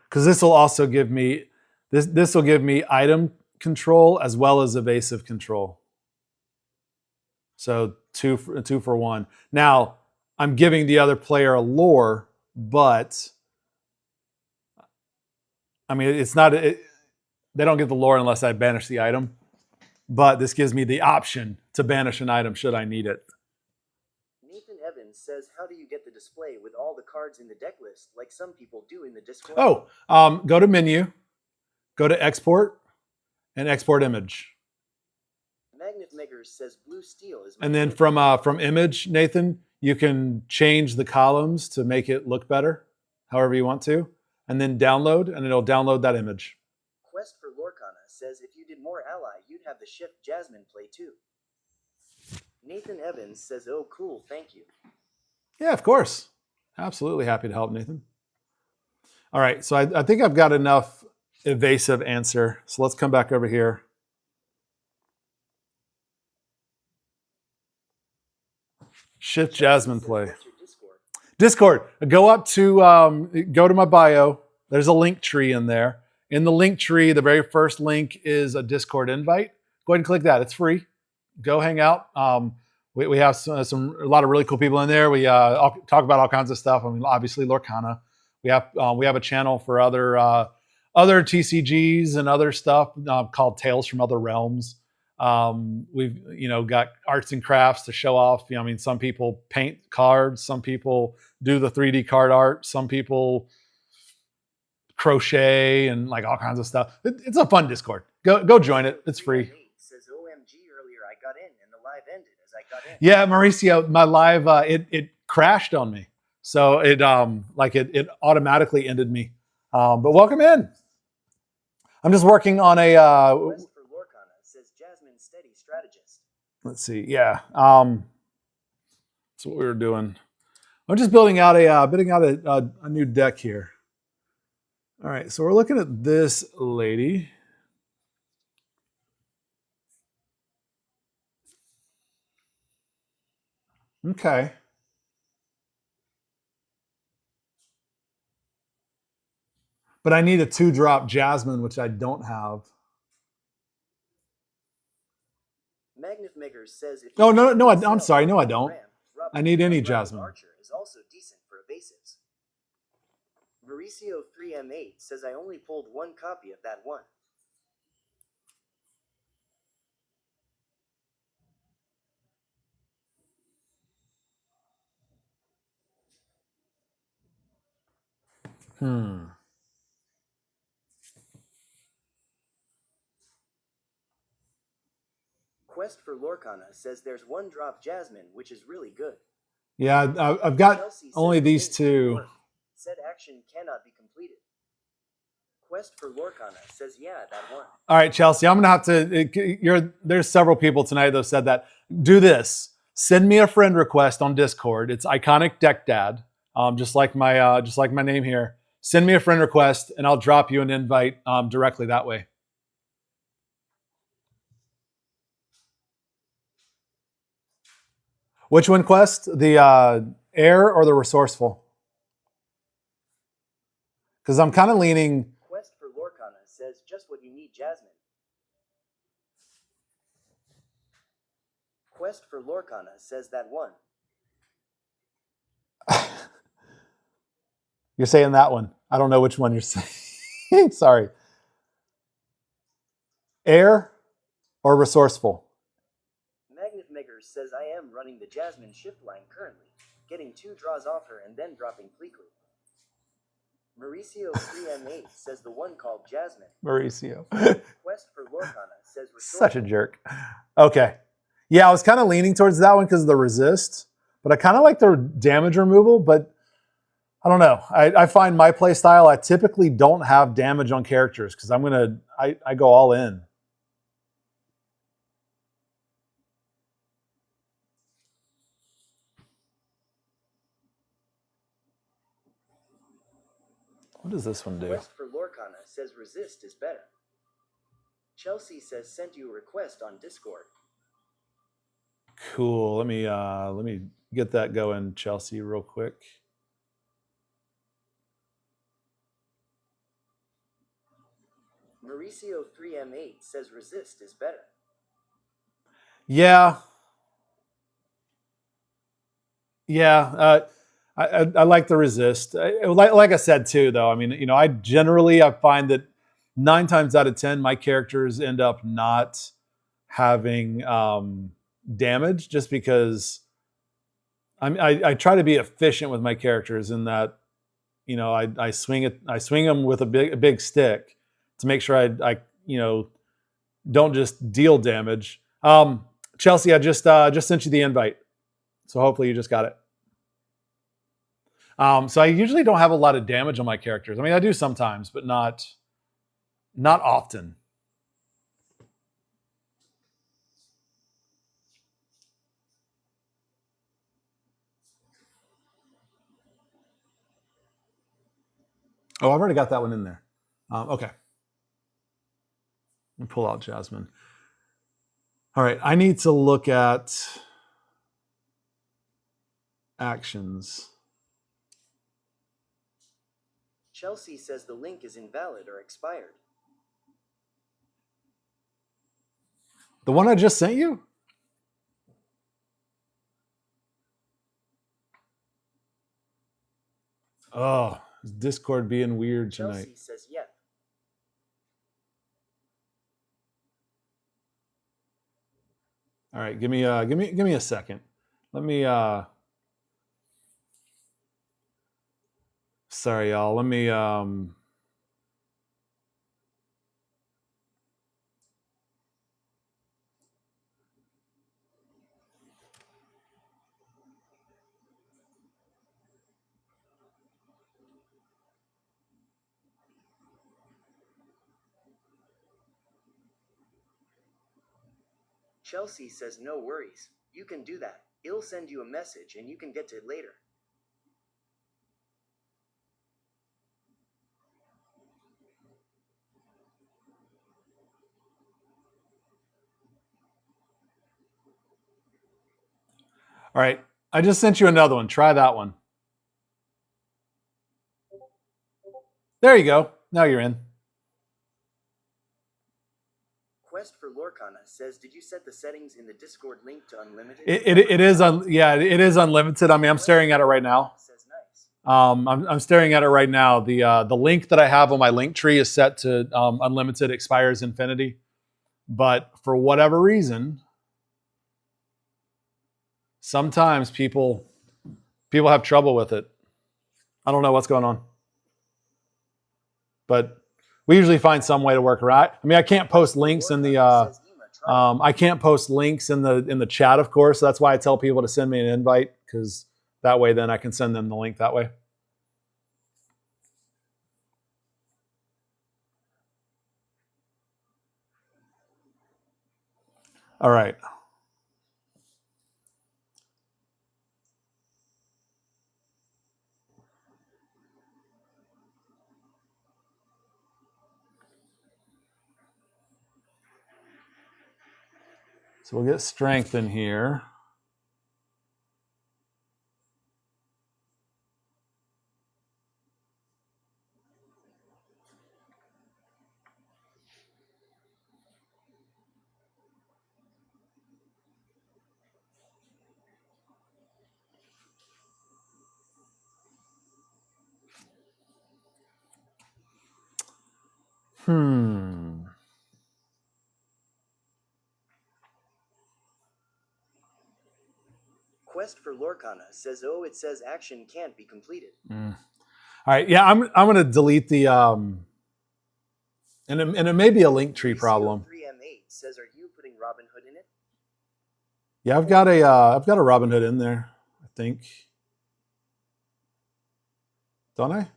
because this will also give me this will give me item control as well as evasive control. So two for one. Now I'm giving the other player a lore, but I mean it's not. They don't get the lore unless I banish the item. But this gives me the option to banish an item should I need it. Nathan Evans says, how do you get the display with all the cards in the deck list like some people do in the Discord? Oh, go to menu, go to export, and export image. Magnus Meggers says blue steel is. And then from image, Nathan, you can change the columns to make it look better, however you want to, and then download, and it'll download that image. Quest for Lorcana says if you did more ally, you'd have the Shift Jasmine play too. Nathan Evans says, oh cool, thank you. Yeah, of course. Absolutely happy to help, Nathan. All right, so I think I've got enough evasive answer. So let's come back over here. Shift Jasmine play. Discord. Go up to go to my bio. There's a link tree in there. In the link tree, the very first link is a Discord invite. Go ahead and click that. It's free. Go hang out. We have a lot of really cool people in there. We talk about all kinds of stuff. I mean, obviously Lorcana. We have a channel for other TCGs and other stuff called Tales from Other Realms. We've got arts and crafts to show off. I mean, some people paint cards, some people do the 3D card art, some people crochet and like all kinds of stuff. It's a fun Discord. Go join it. It's free. Says OMG earlier I got in and the live ended as I got in. Yeah, Mauricio, my live it crashed on me. So it automatically ended me. But welcome in. I'm just working on a Quest for Lorcana says Jasmine steady strategist. Let's see. Yeah. That's what we were doing. I'm just building out a new deck here. All right, so we're looking at this lady. Okay. But I need a 2-drop Jasmine, which I don't have. Magnus Meggers says if No, I'm sorry. No, I don't. I need any Jasmine. Archer is also decent for evasives. Mauricio 3M8 says I only pulled one copy of that one. Quest for Lorcana says there's 1-drop Jasmine, which is really good. Yeah, I've got only these two. Said action cannot be completed. Quest for Lorcana says, yeah, that one. All right, Chelsea, I'm gonna have to. There's several people tonight that have said that. Do this. Send me a friend request on Discord. It's Iconic Deck Dad, just like my name here. Send me a friend request, and I'll drop you an invite directly that way. Which one, Quest? The Air or the Resourceful? Because I'm kind of leaning. Quest for Lorcana says just what you need, Jasmine. Quest for Lorcana says that one. You're saying that one. I don't know which one you're saying. Sorry. Air or Resourceful? Magnus Meggers says I am running the Jasmine shift line currently, getting 2 draws off her and then dropping Pleakley. Mauricio 3M8 says the one called Jasmine. Mauricio. Quest for Lorcana says Resourceful. Such a jerk. Okay. Yeah, I was kind of leaning towards that one because of the resist, but I kind of like the damage removal, but I don't know. I find my play style, I typically don't have damage on characters because I go all in. What does this one do? Quest for Lorcana says resist is better. Chelsea says sent you a request on Discord. Cool. Let me get that going, Chelsea, real quick. Mauricio 3M8 says resist is better. Yeah. Yeah. I like the resist. Like I said too, though. I mean, I find that 9 times out of 10, my characters end up not having damage, just because I try to be efficient with my characters in that, I swing them with a big stick to make sure I don't just deal damage. Chelsea, I just sent you the invite, so hopefully you just got it. So I usually don't have a lot of damage on my characters. I mean, I do sometimes, but not often. Oh, I've already got that one in there. Okay. Let me pull out Jasmine. All right, I need to look at actions. Chelsea says the link is invalid or expired. The one I just sent you? Oh, is Discord being weird tonight? Chelsea says yep. All right, give me a second. Let me sorry y'all. Let me Chelsea says no worries. You can do that. It'll send you a message and you can get to it later. All right, I just sent you another one. Try that one. There you go. Now you're in. Quest for Lorcana says, did you set the settings in the Discord link to unlimited? It is unlimited. I mean, I'm staring at it right now. Says nice. I'm staring at it right now. The link that I have on my link tree is set to unlimited, expires infinity. But for whatever reason, sometimes people have trouble with it. I don't know what's going on, but we usually find some way to work around. I mean, I can't post links in the I can't post links in the chat, of course. So that's why I tell people to send me an invite, because that way then I can send them the link that way. All right. So we'll get strength in here. Quest for Lorcana says, oh, it says action can't be completed. All right, yeah, I'm going to delete the and it may be a link tree problem. 3M8 says, are you putting Robin Hood in it? Yeah, I've got a Robin Hood in there, I think. Don't I?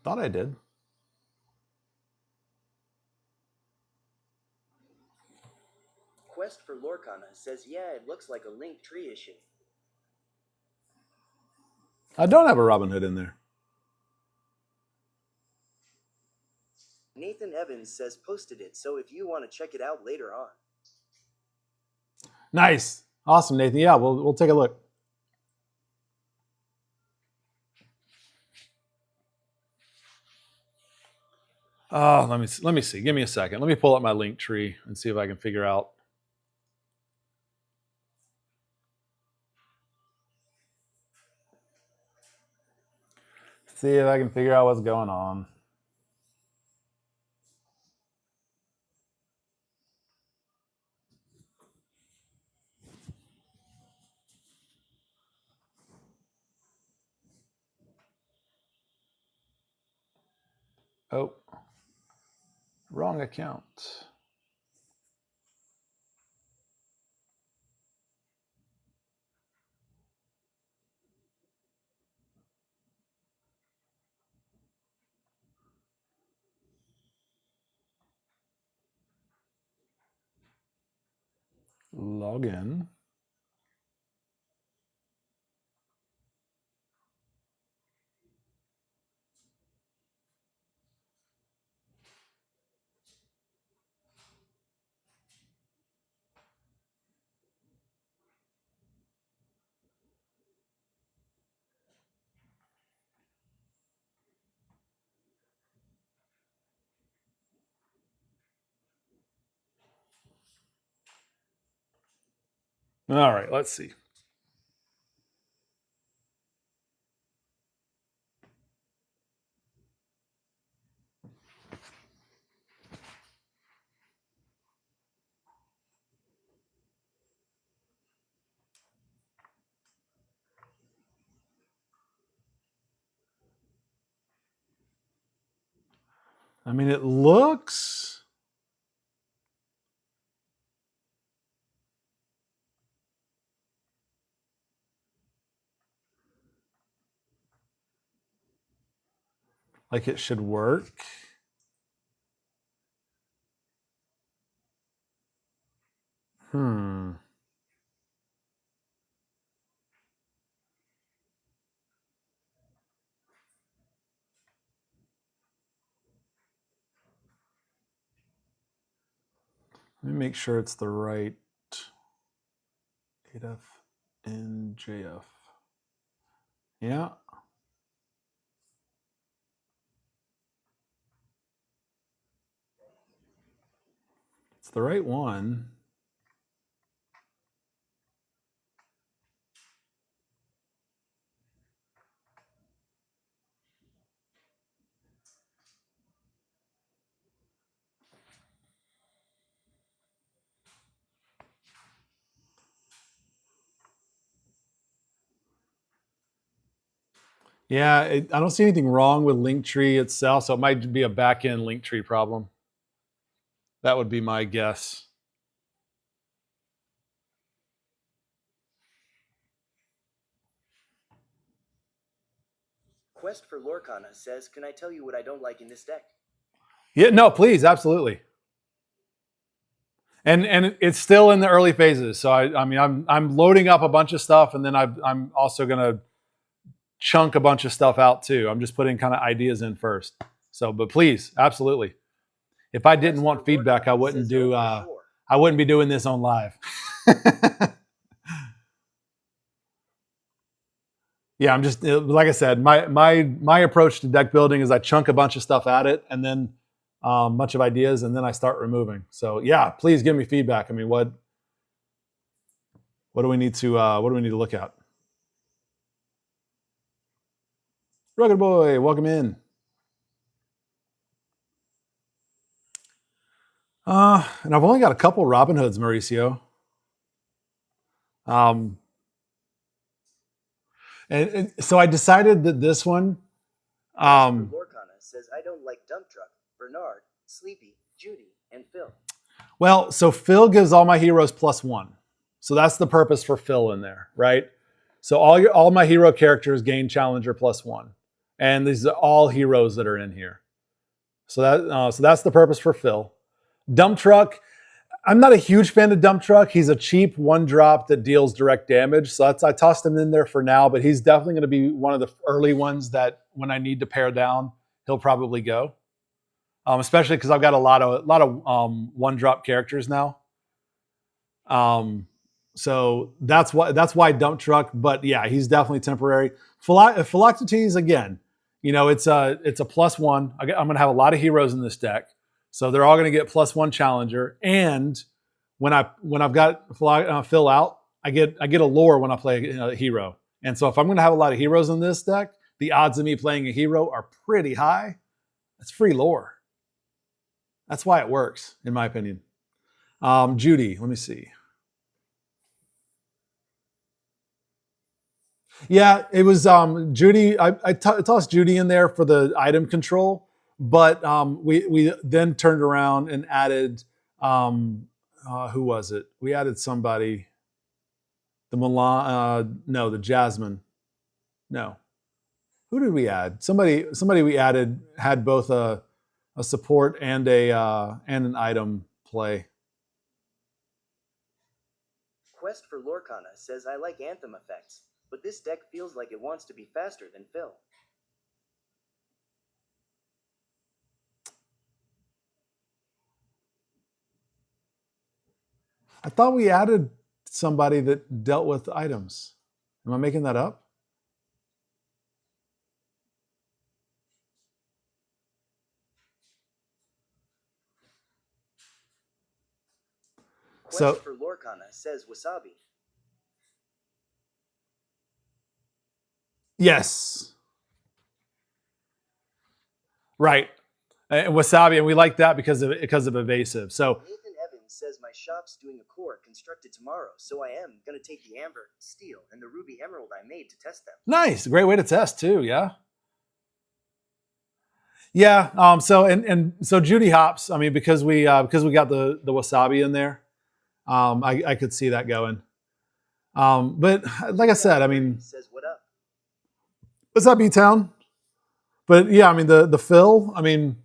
Thought I did. Quest for Lorcana says, yeah, it looks like a link tree issue. I don't have a Robin Hood in there. Nathan Evans says posted it, so if you want to check it out later on. Nice. Awesome, Nathan. Yeah, we'll take a look. Let me see. Give me a second. Let me pull up my link tree and see if I can figure out. See if I can figure out what's going on. Oh, wrong account. Log in. All right, let's see. I mean, it looks like it should work. Hmm. Let me make sure it's the right 8F and JF. Yeah. It's the right one. Yeah, I don't see anything wrong with Linktree itself, so it might be a back-end Linktree problem. That would be my guess. Quest for Lorcana says, "Can I tell you what I don't like in this deck?" Yeah, no, please, absolutely. And it's still in the early phases, so I mean I'm loading up a bunch of stuff, and then I'm also gonna chunk a bunch of stuff out too. I'm just putting kind of ideas in first. So, but please, absolutely. If I didn't want feedback, I wouldn't do. I wouldn't be doing this on live. Yeah, I'm just like I said. My approach to deck building is I chunk a bunch of stuff at it, and then a bunch of ideas, and then I start removing. So yeah, please give me feedback. I mean, what do we need to look at? Rugged Boy, welcome in. And I've only got a couple Robin Hoods, Mauricio. And so I decided that this one. Lorcana says, "I don't like Dump Truck, Bernard, Sleepy, Judy, and Phil." Well, so Phil gives all my heroes +1. So that's the purpose for Phil in there, right? So all my hero characters gain Challenger +1, and these are all heroes that are in here. So that's the purpose for Phil. Dump Truck. I'm not a huge fan of Dump Truck. He's a cheap 1-drop that deals direct damage. So I tossed him in there for now, but he's definitely going to be one of the early ones that when I need to pare down, he'll probably go. Especially because I've got a lot of 1-drop characters now. So that's why Dump Truck. But yeah, he's definitely temporary. Philoctetes, again, it's a +1. I'm going to have a lot of heroes in this deck, so they're all going to get +1 challenger. And when I've got fill out, I get a lore when I play a hero. And so if I'm going to have a lot of heroes in this deck, the odds of me playing a hero are pretty high. That's free lore. That's why it works, in my opinion. Judy, let me see. Yeah, it was Judy. I tossed Judy in there for the item control, but we then turned around and added who was it? We added somebody. The Milan, no, the Jasmine. No. Who did we add? Somebody we added had both a support and an item play. Quest for Lorcana says I like Anthem effects, but this deck feels like it wants to be faster than Phil. I thought we added somebody that dealt with items. Am I making that up? Quest for Lorcana says Wasabi. Yes. Right. And Wasabi, and we like that because of evasive. So Nathan Evans says my shop's doing a core constructed tomorrow, so I am going to take the Amber, Steel, and the Ruby Emerald I made to test them. Nice. Great way to test too, yeah. Yeah. So Judy hops, I mean, because we got the Wasabi in there, I could see that going. But like I said, I mean, says what up? What's up, B-Town? But yeah, I mean the fill, I mean,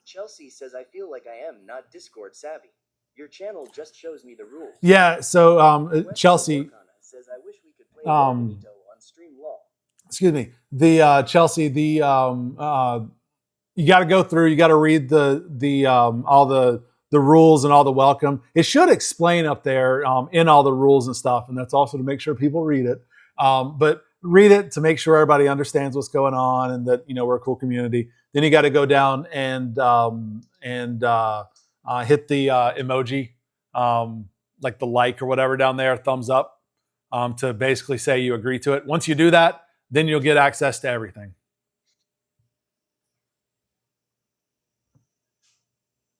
Chelsea says I feel like I am not Discord savvy. Your channel just shows me the rules. Yeah, so Chelsea says I wish we could play on Stream Law. Excuse me. The Chelsea, you got to go through, you got to read all the rules and all the welcome. It should explain up there in all the rules and stuff, and that's also to make sure people read it. But read it to make sure everybody understands what's going on and that we're a cool community. Then you got to go down and hit the emoji, like the like or whatever down there, thumbs up, to basically say you agree to it. Once you do that, then you'll get access to everything.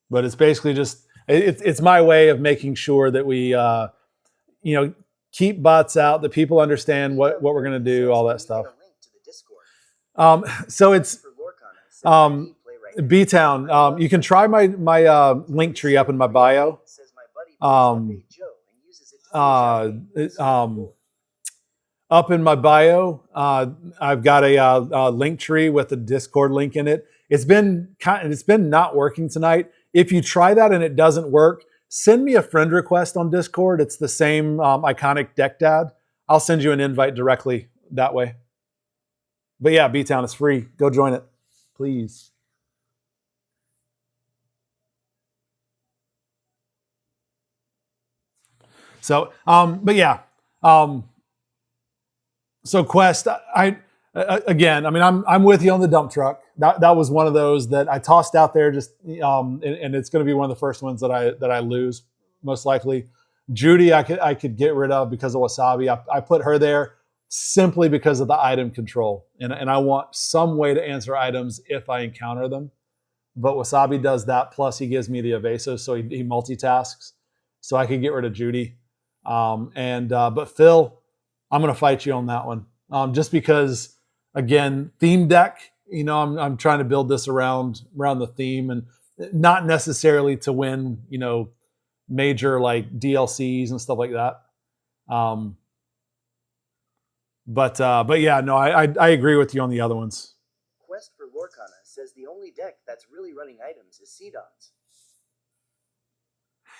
But it's basically just it's my way of making sure that we keep bots out, that people understand what we're going to do, all that stuff. So it's B-Town. You can try my link tree up in my bio. Up in my bio, I've got a link tree with a Discord link in it. It's been not working tonight. If you try that and it doesn't work, send me a friend request on Discord. It's the same iconic deck dad. I'll send you an invite directly that way. But yeah, B-Town is free. Go join it, please. So, but yeah. So Quest, again, I mean, I'm with you on the dump truck. That was one of those that I tossed out there, just and it's going to be one of the first ones that I lose most likely. Judy, I could get rid of because of Wasabi. I put her there simply because of the item control, and I want some way to answer items if I encounter them. But Wasabi does that. Plus, he gives me the evasive, so he multitasks. So I could get rid of Judy, but Phil, I'm going to fight you on that one, just because, again, theme deck. I'm trying to build this around the theme, and not necessarily to win, major like DLCs and stuff like that. But yeah, no, I agree with you on the other ones. Quest for Lorcana says the only deck that's really running items is Seedons.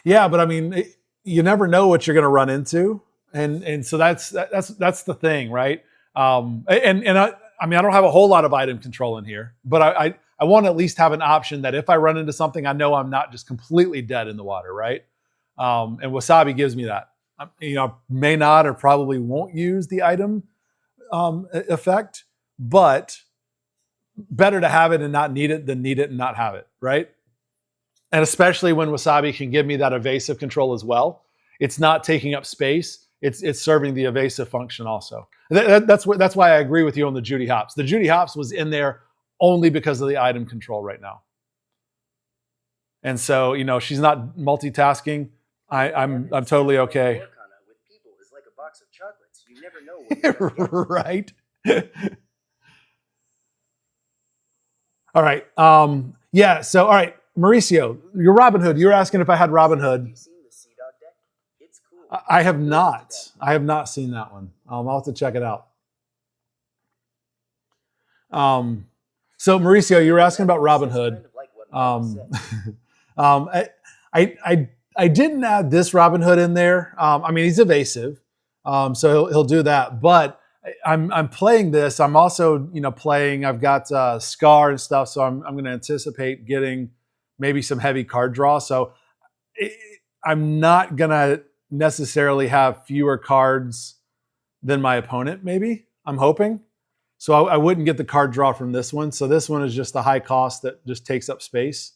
Yeah, but I mean, you never know what you're going to run into. And so that's the thing, right? I mean, I don't have a whole lot of item control in here, but I want to at least have an option that if I run into something, I know I'm not just completely dead in the water, right? And Wasabi gives me that. May not or probably won't use the item effect, but better to have it and not need it than need it and not have it, right? And especially when Wasabi can give me that evasive control as well. It's not taking up space. It's serving the evasive function also. That's why I agree with you on the Judy Hopps. The Judy Hopps was in there only because of the item control right now. And so, you know, she's not multitasking. I'm totally okay. Lorcana with people is like a box of chocolates. You never know what you're gonna get. Right. All right. Yeah. So, all right, Mauricio, your Robin Hood. You were asking if I had Robin Have Hood. you seen the Sea Dog deck? It's cool. I have not. I have not seen that one. I'll have to check it out. So Mauricio, you were asking about Robin Hood. Kind of like what Mom said. I didn't add this Robin Hood in there. I mean, he's evasive, so he'll do that. But I'm playing this. I'm also, you know, playing. I've got Scar and stuff, so I'm going to anticipate getting maybe some heavy card draw. So I'm not going to necessarily have fewer cards than my opponent. Maybe I'm hoping. So I wouldn't get the card draw from this one. So this one is just a high cost that just takes up space.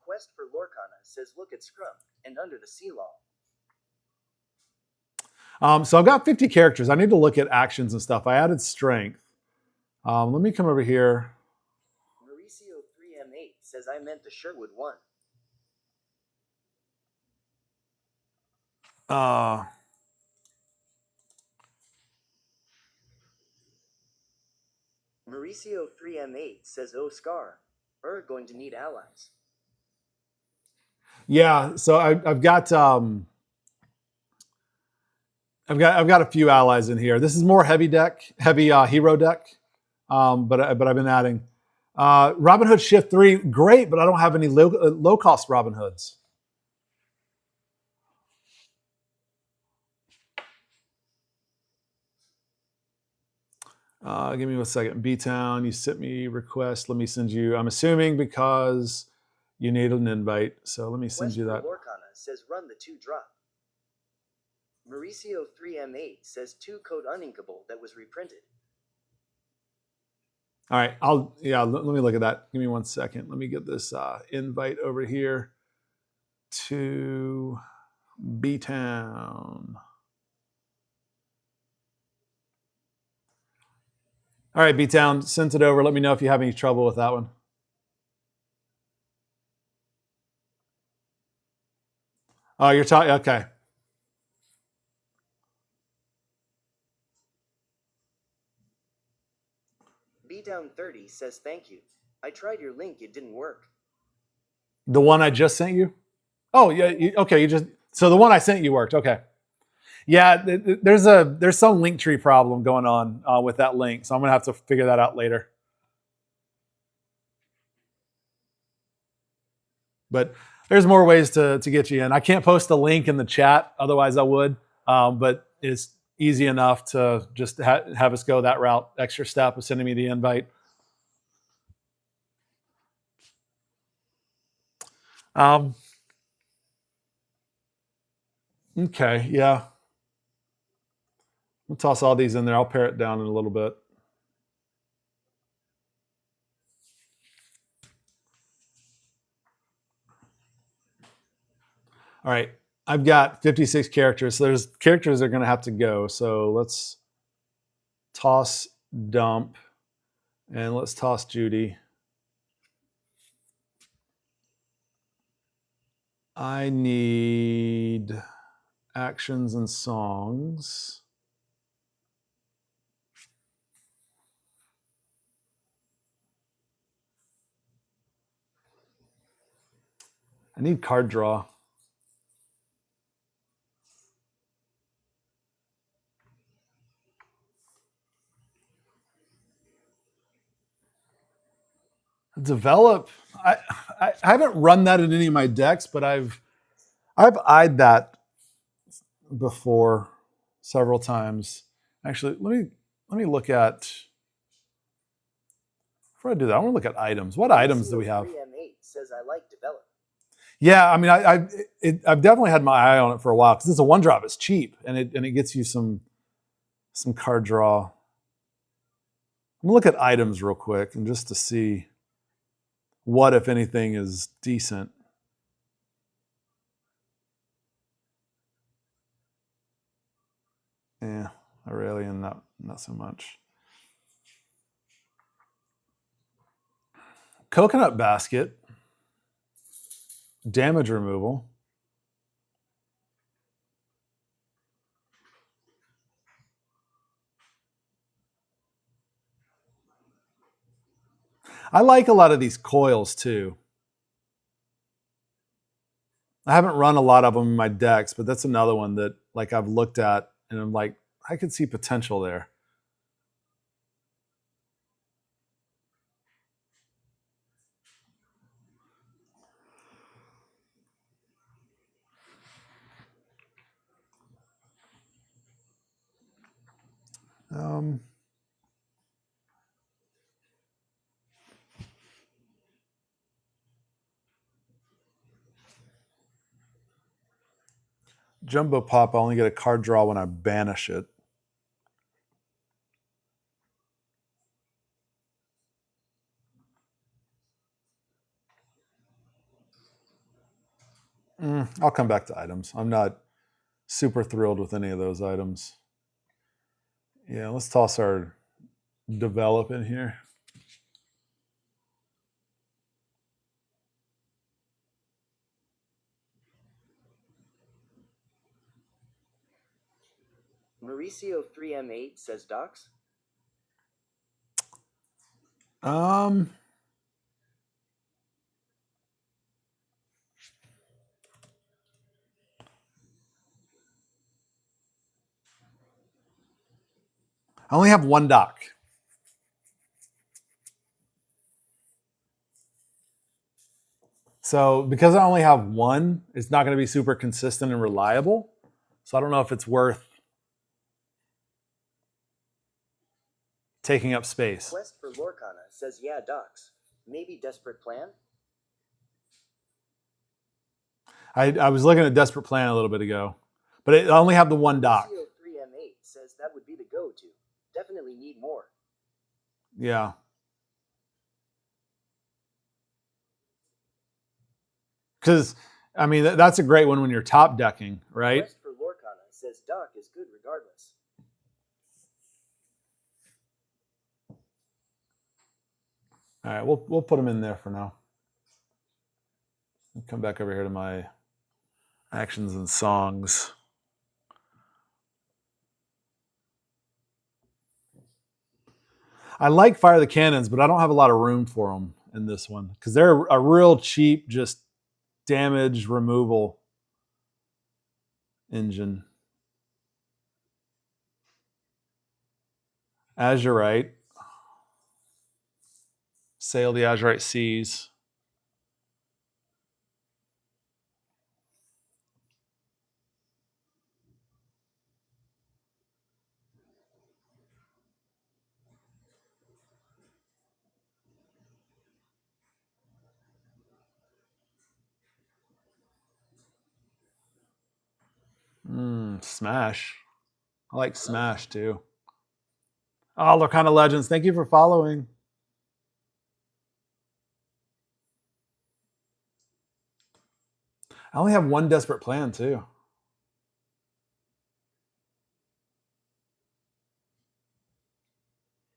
Quest for Lorcana says look at Scrum and Under the Sea Law. So I've got 50 characters. I need to look at actions and stuff. I added strength. Let me come over here. Mauricio 3M8 says I meant the Sherwood one. Mauricio 3M8 says oh Scar, we're going to need allies. Yeah, so I've got a few allies in here. This is more heavy hero deck, but I've been adding Robin Hood Shift 3. Great, but I don't have any low cost Robin Hoods. Give me 1 second. B-Town, you sent me request. Let me send you. I'm assuming because you need an invite. So let me send Quest you for that. Lorcana says run the 2 drop. Mauricio 3M8 says 2 code uninkable that was reprinted. All right. Let me look at that. Give me 1 second. Let me get this invite over here to B-Town. All right, B-Town, sent it over. Let me know if you have any trouble with that one. Oh, you're talking, okay. B-Down30 says thank you. I tried your link, it didn't work. The one I just sent you? Oh, yeah, okay, so the one I sent you worked, okay. Yeah, there's some link tree problem going on with that link, so I'm gonna have to figure that out later. But there's more ways to get you in. I can't post a link in the chat, otherwise I would. But it's easy enough to just have us go that route, extra step of sending me the invite. Okay, yeah. We'll toss all these in there. I'll pare it down in a little bit. All right, I've got 56 characters. So there's characters that are going to have to go. So let's toss Dump and let's toss Judy. I need actions and songs. I need card draw. Develop. I haven't run that in any of my decks, but I've eyed that before several times. Actually, let me look at. Before I do that, I want to look at items. What items do we have? 3M8 says I like develop. Yeah, I mean, I've definitely had my eye on it for a while because it's a 1-drop. It's cheap and it gets you some card draw. I'm gonna look at items real quick and just to see what, if anything, is decent. Yeah, Aurelian, not so much. Coconut basket, damage removal. I like a lot of these coils too. I haven't run a lot of them in my decks, but that's another one that like I've looked at and I'm like, I could see potential there. Jumbo Pop, I only get a card draw when I banish it. I'll come back to items. I'm not super thrilled with any of those items. Yeah, let's toss our develop in here. Mauricio 3M8 says docs. I only have one dock. So because I only have one, it's not going to be super consistent and reliable. So I don't know if it's worth taking up space. Quest for Lorcana says yeah docs. Maybe Desperate Plan? I was looking at Desperate Plan a little bit ago, but I only have the one dock. Mauricio 3M8 says that would be the go-to. Definitely need more. Yeah. Because, I mean, that's a great one when you're top decking, right? Quest for Lorcana says doc is good regardless. All right, we'll put them in there for now. I'll come back over here to my actions and songs. I like Fire the Cannons, but I don't have a lot of room for them in this one because they're a real cheap, just damage removal engine. Azurite. Sail the Azurite Seas. Smash. I like Smash too. Oh, Lorcana Legends, thank you for following. I only have one Desperate Plan too.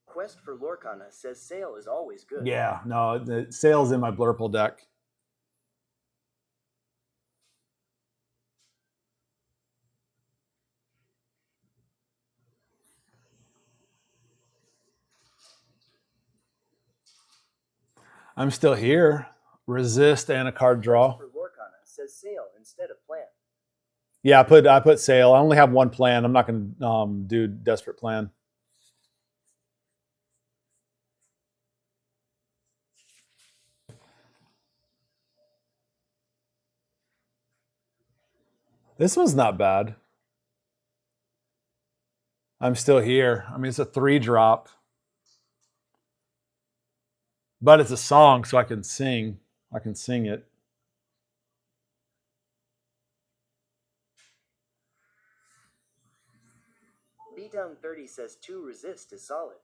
Quest for Lorcana says Sail is always good. Yeah, no, the Sail's in my Blurple deck. I'm still here. Resist and a card draw. Quest for Lorcana says Sail instead of Plan. Yeah, I put Sail. I only have one plan. I'm not going to do Desperate Plan. This one's not bad. I'm still here. I mean, it's a 3-drop. But it's a song, so I can sing. I can sing it. Beatdown 30 says 2 resist is solid.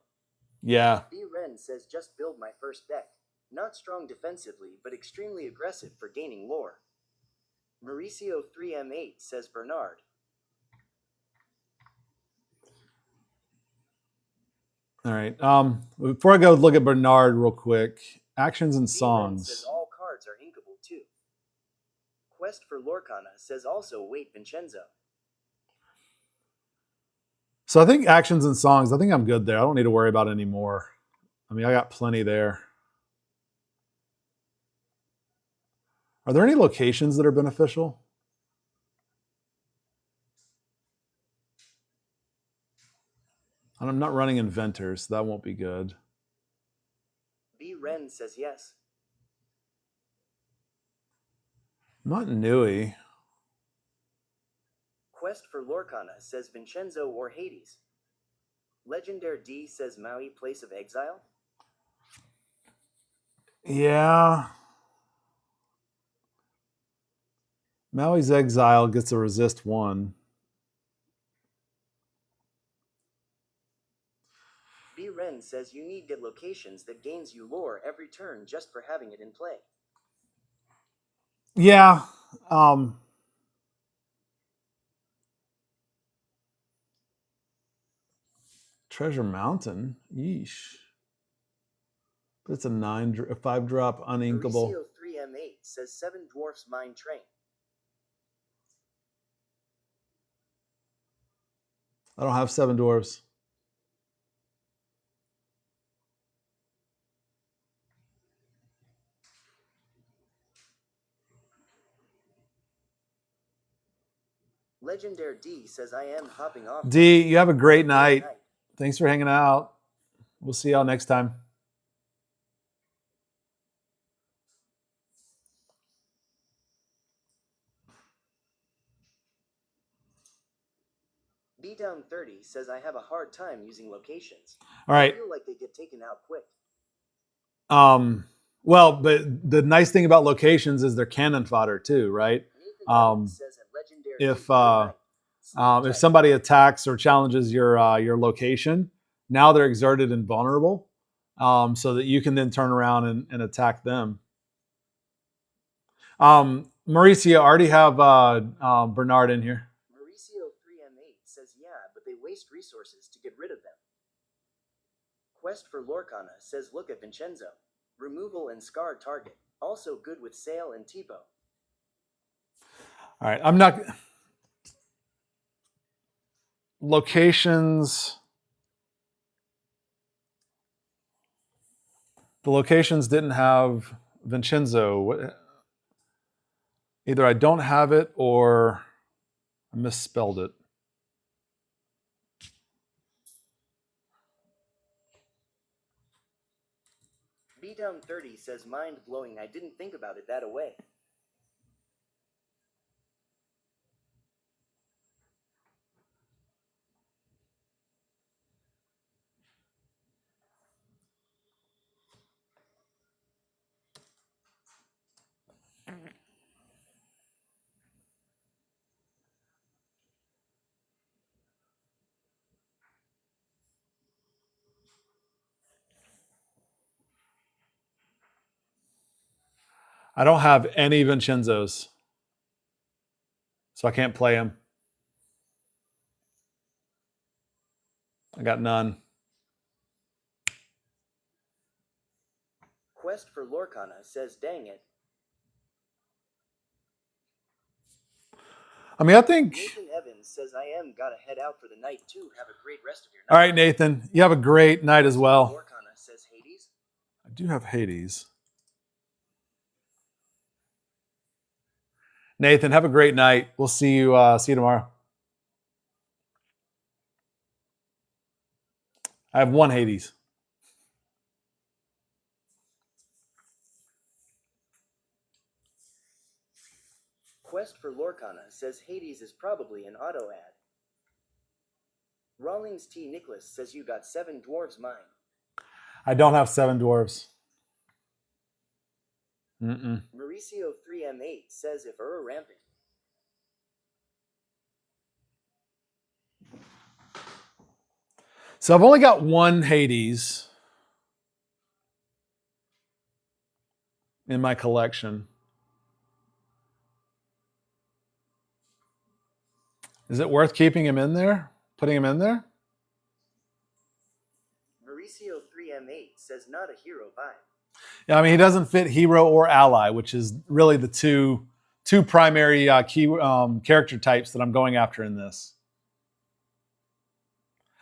Yeah. B. Ren says just build my first deck. Not strong defensively, but extremely aggressive for gaining lore. Mauricio 3M8 says Bernard. All right. Before I go look at Bernard real quick, actions and B. Ren songs. says all cards are inkable too. Quest for Lorcana says also wait Vincenzo. So I think actions and songs, I think I'm good there. I don't need to worry about any more. I mean, I got plenty there. Are there any locations that are beneficial? And I'm not running inventors, so that won't be good. B. Ren says yes. Not Nui. Quest for Lorcana says Vincenzo or Hades. Legendary D says Maui Place of Exile. Yeah. Maui's Exile gets a resist 1. B. Ren says you need get locations that gains you lore every turn just for having it in play. Yeah. Treasure Mountain. Yeesh. But it's a 5-drop uninkable. Mauricio 3M8 says 7 Dwarfs Mine Train. I don't have 7 dwarves. Legendary D says I am hopping off. D, you have a great night. Thanks for hanging out. We'll see y'all next time. B-Down 30 says I have a hard time using locations. All right. I feel like they get taken out quick. Well, but the nice thing about locations is they're cannon fodder too, right? Says at Legendary If somebody attacks or challenges your location, now they're exerted and vulnerable, so that you can then turn around and attack them. Mauricio, I already have Bernard in here. Mauricio 3M8 says yeah, but they waste resources to get rid of them. Quest for Lorcana says look at Vincenzo. Removal and scarred target. Also good with Sail and Tipo. All right, I'm not... Locations... The locations didn't have Vincenzo. Either I don't have it or I misspelled it. B-Down 30 says mind blowing. I didn't think about it that way. I don't have any Vincenzos, so I can't play them. I got none. Quest for Lorcana says dang it. I mean, I think... Nathan Evans says I am gotta head out for the night too. Have a great rest of your night. All right, Nathan. You have a great night as well. Lorcana says Hades. I do have Hades. Nathan, have a great night. We'll see you tomorrow. I have 1 Hades. Quest for Lorcana says Hades is probably an auto ad. Rawlings T. Nicholas says you got 7 Dwarves Mine. I don't have 7 dwarves. Mauricio 3M8 says if ramping. So I've only got 1 Hades. in my collection. Is it worth keeping him in there? Putting him in there? Mauricio 3M8 says not a hero vibe. Yeah, I mean, he doesn't fit hero or ally, which is really the two primary key character types that I'm going after in this.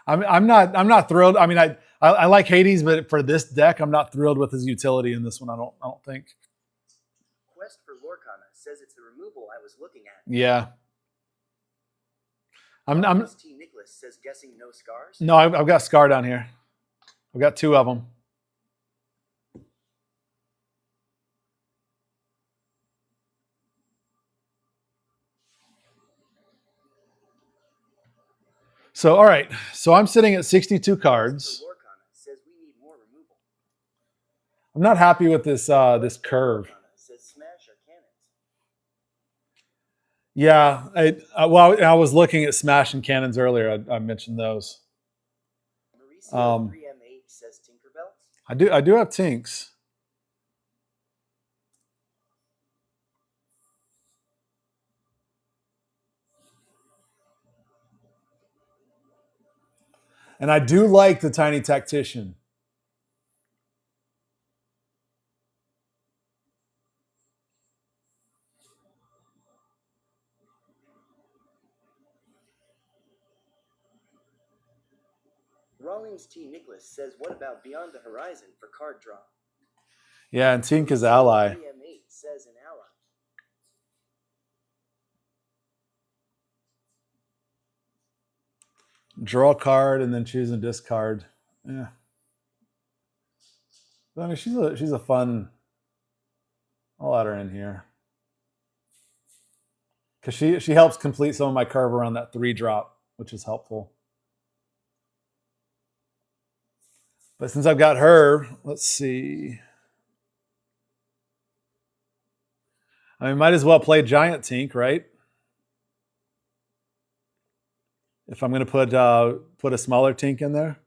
I'm not thrilled. I mean, I like Hades, but for this deck, I'm not thrilled with his utility in this one. I don't think. Quest for Lorcana says it's the removal I was looking at. Yeah. I'm T. Nicholas says guessing no scars. No, I've got Scar down here. I've got 2 of them. So, all right. So I'm sitting at 62 cards. Lorcana says we need more removal. I'm not happy with this this curve. Lorcana says smash our cannons. Yeah, I was looking at Smash and Cannons earlier. I mentioned those. Mauricio 3M8 says Tinkerbell. I do have Tinks. And I do like the Tiny Tactician. Rawlings T. Nicholas says, what about Beyond the Horizon for card draw? Yeah, and Tink is ally. 3M8 says an ally. Draw a card and then choose and discard. Yeah. I mean, she's a fun. I'll add her in here because she helps complete some of my curve around that 3-drop, which is helpful. But since I've got her, let's see. I mean, might as well play Giant Tink, right? If I'm going to put a smaller Tink in there.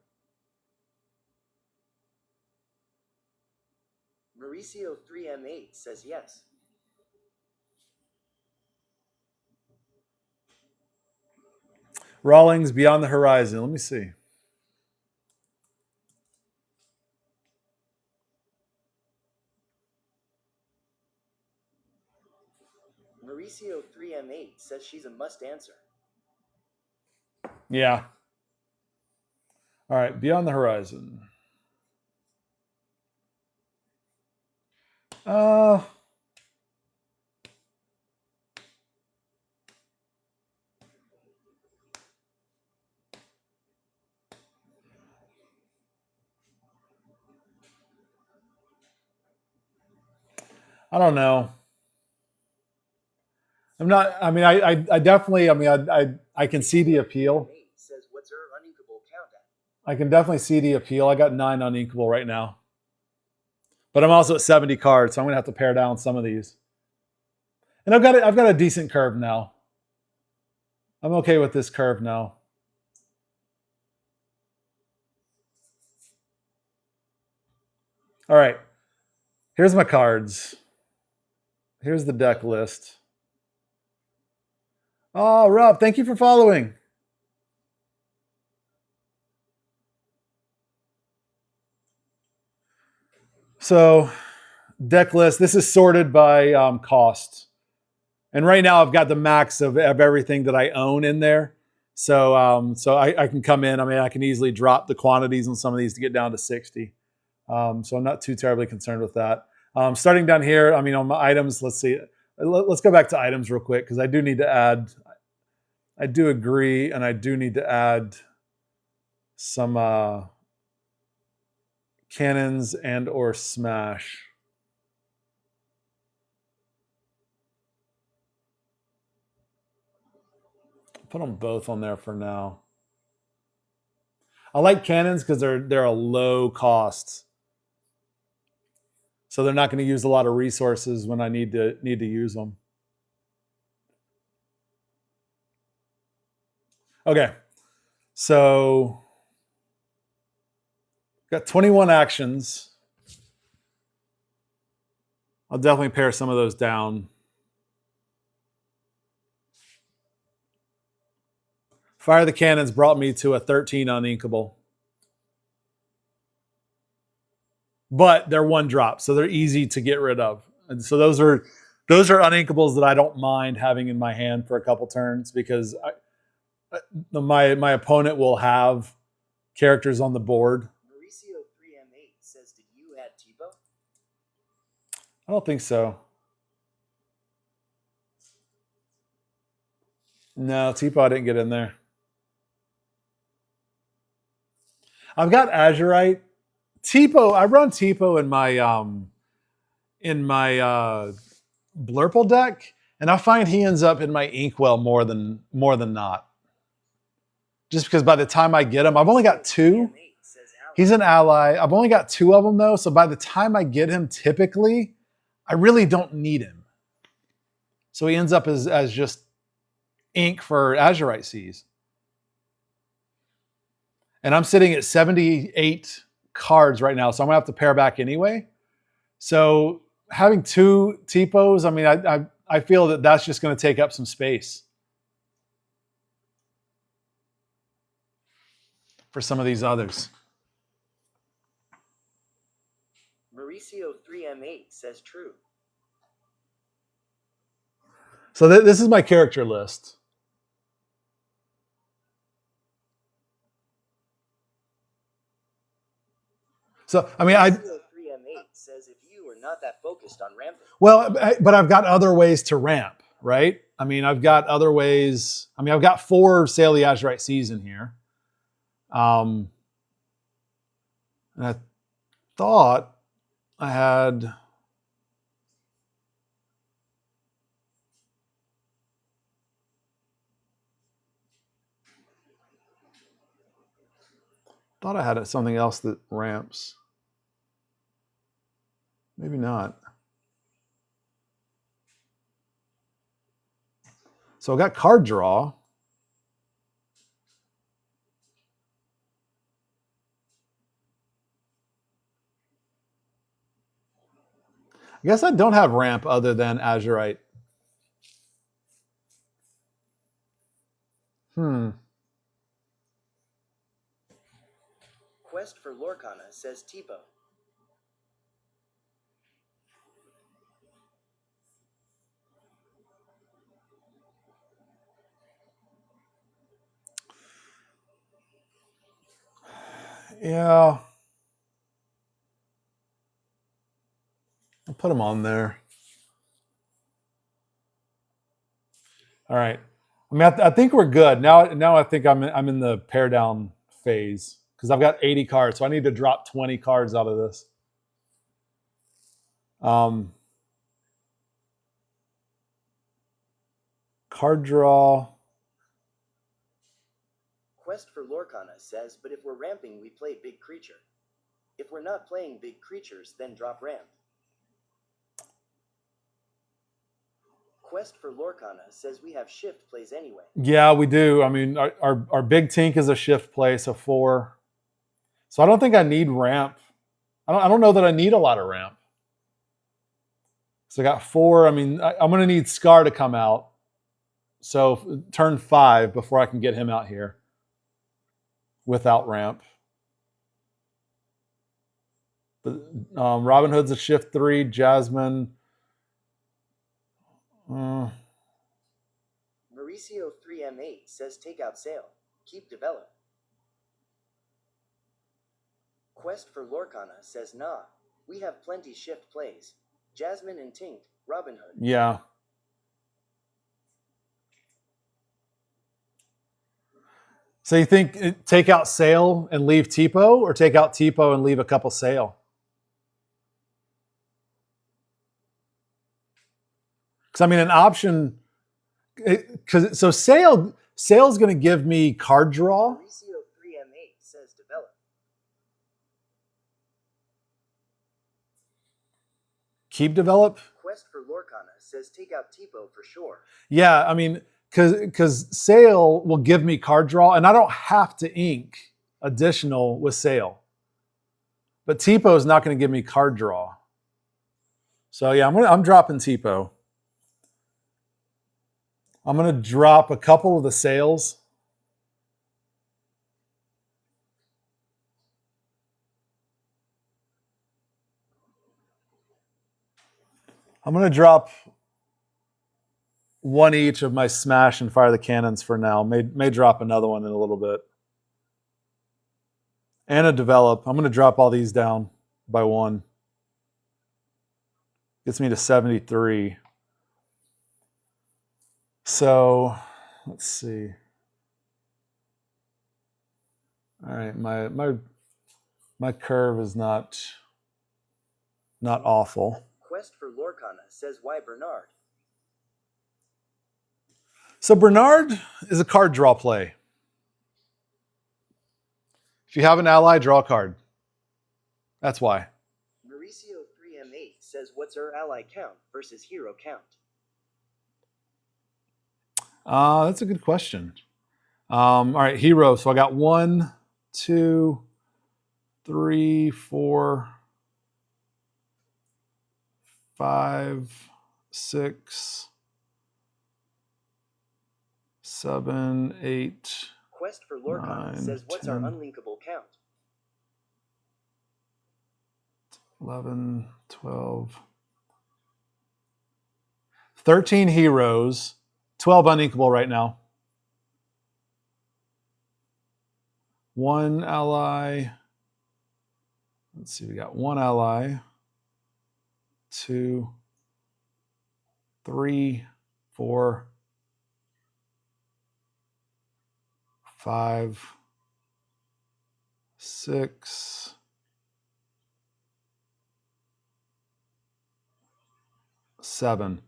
Mauricio 3M8 says yes. Rawlings Beyond the Horizon. Let me see. Mauricio 3M8 says she's a must answer. Yeah. All right, Beyond the Horizon. I don't know. I'm not. I mean, I definitely. I mean, I can see the appeal. Says what's her uninkable count at? I can definitely see the appeal. I got 9 uninkable right now, but I'm also at 70 cards, so I'm gonna have to pare down some of these. And I've got a decent curve now. I'm okay with this curve now. All right. Here's my cards. Here's the deck list. Oh, Rob, thank you for following. So, deck list. This is sorted by cost. And right now I've got the max of everything that I own in there. So I can come in. I mean, I can easily drop the quantities on some of these to get down to 60. So I'm not too terribly concerned with that. Starting down here, I mean, on my items, let's see. Let's go back to items real quick because I do need to add. I do agree, and I do need to add some cannons and or smash. Put them both on there for now. I like cannons because they're a low cost. So they're not going to use a lot of resources when I need to use them. Okay. So got 21 actions I'll definitely pare some of those down. Fire the Cannons brought me to a 13 uninkable. But they're one drop, so they're easy to get rid of. And so those are uninkables that I don't mind having in my hand for a couple turns, because my opponent will have characters on the board. Mauricio 3M8 says, did you add Tebow? I don't think so. No, T-Paw didn't get in there. I've got Azurite. Tipo, I run Tipo in my Blurple deck, and I find he ends up in my Inkwell more than not. Just because by the time I get him, I've only got 2. He's an ally. I've only got 2 of them though, so by the time I get him, typically, I really don't need him. So he ends up as just ink for Azurite Seas. And I'm sitting at 78 cards right now, so I'm gonna have to pare back anyway. So having 2 Tipos, I mean, I feel that that's just gonna take up some space for some of these others. Mauricio 3M8 says true. So this is my character list. So, I mean, 3M8 says if you are not that focused on ramping. Well, but I've got other ways to ramp, right? I mean, I've got other ways. I mean, I've got 4 Sail the Azurite Seas in here. And I thought I had... something else that ramps. Maybe not. So I got card draw. I guess I don't have ramp other than Azurite. Quest for Lorcana says Tipo. Yeah. I'll put them on there. All right. I mean, I think we're good. Now I think I'm in the pare down phase, because I've got 80 cards, so I need to drop 20 cards out of this. Card draw. Quest for Lorcana says, but if we're ramping, we play big creature. If we're not playing big creatures, then drop ramp. Quest for Lorcana says we have shift plays anyway. Yeah, we do. I mean, our big tink is a shift play, so 4. So I don't think I need ramp. I don't know that I need a lot of ramp. So I got 4. I mean, I'm going to need Scar to come out. So turn 5 before I can get him out here without ramp. But Robin Hood's a shift 3. Jasmine. Mauricio 3M8 says take out Sail. Keep develop. Quest for Lorcana says nah. We have plenty shift plays. Jasmine and Tink, Robin Hood. Yeah. So you think take out Sail and leave Tipo, or take out Tipo and leave a couple Sail? Because I mean, an option. So Sail's going to give me card draw. Mauricio 3M8 says develop. Keep develop. Quest for Lorcana says take out Tipo for sure. Yeah, I mean, because Sail will give me card draw, and I don't have to ink additional with Sail. But Tipo is not going to give me card draw. So yeah, I'm dropping Tipo. I'm gonna drop a couple of the sales. I'm gonna drop one each of my Smash and Fire the Cannons for now. May drop another one in a little bit. And a Develop. I'm gonna drop all these down by one. Gets me to 73. So let's see. All right, my curve is not awful. Quest for Lorcana says, why Bernard? So Bernard is a card draw play. If you have an ally, draw a card. That's why. Mauricio 3M8 says, what's our ally count versus hero count? That's a good question. All right, hero. So I got 1, 2, 3, 4, 5, 6, 7, 8. Quest for Lorcana 9, says, what's 10. our unlinkable count? 11, 12. 13 heroes, 12 uninkable right now. 1 ally. Let's see, we got 1 ally. 2, 3, 4, 5, 6, 7.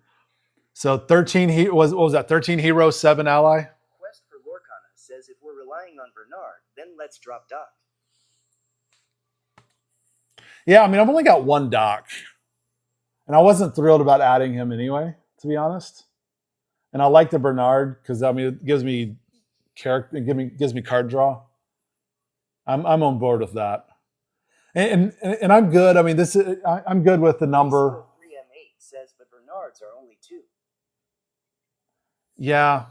So 13 what was that? 13 hero, 7 ally. Quest for Lorcana says, if we're relying on Bernard, then let's drop Doc. Yeah, I mean, I've only got 1 Doc. And I wasn't thrilled about adding him anyway, to be honest. And I like the Bernard because I mean it gives me character, it gives me card draw. I'm on board with that. And I'm good. I mean, I'm good with the number. Mauricio 3M8 says, but Bernards are only 2. Yeah.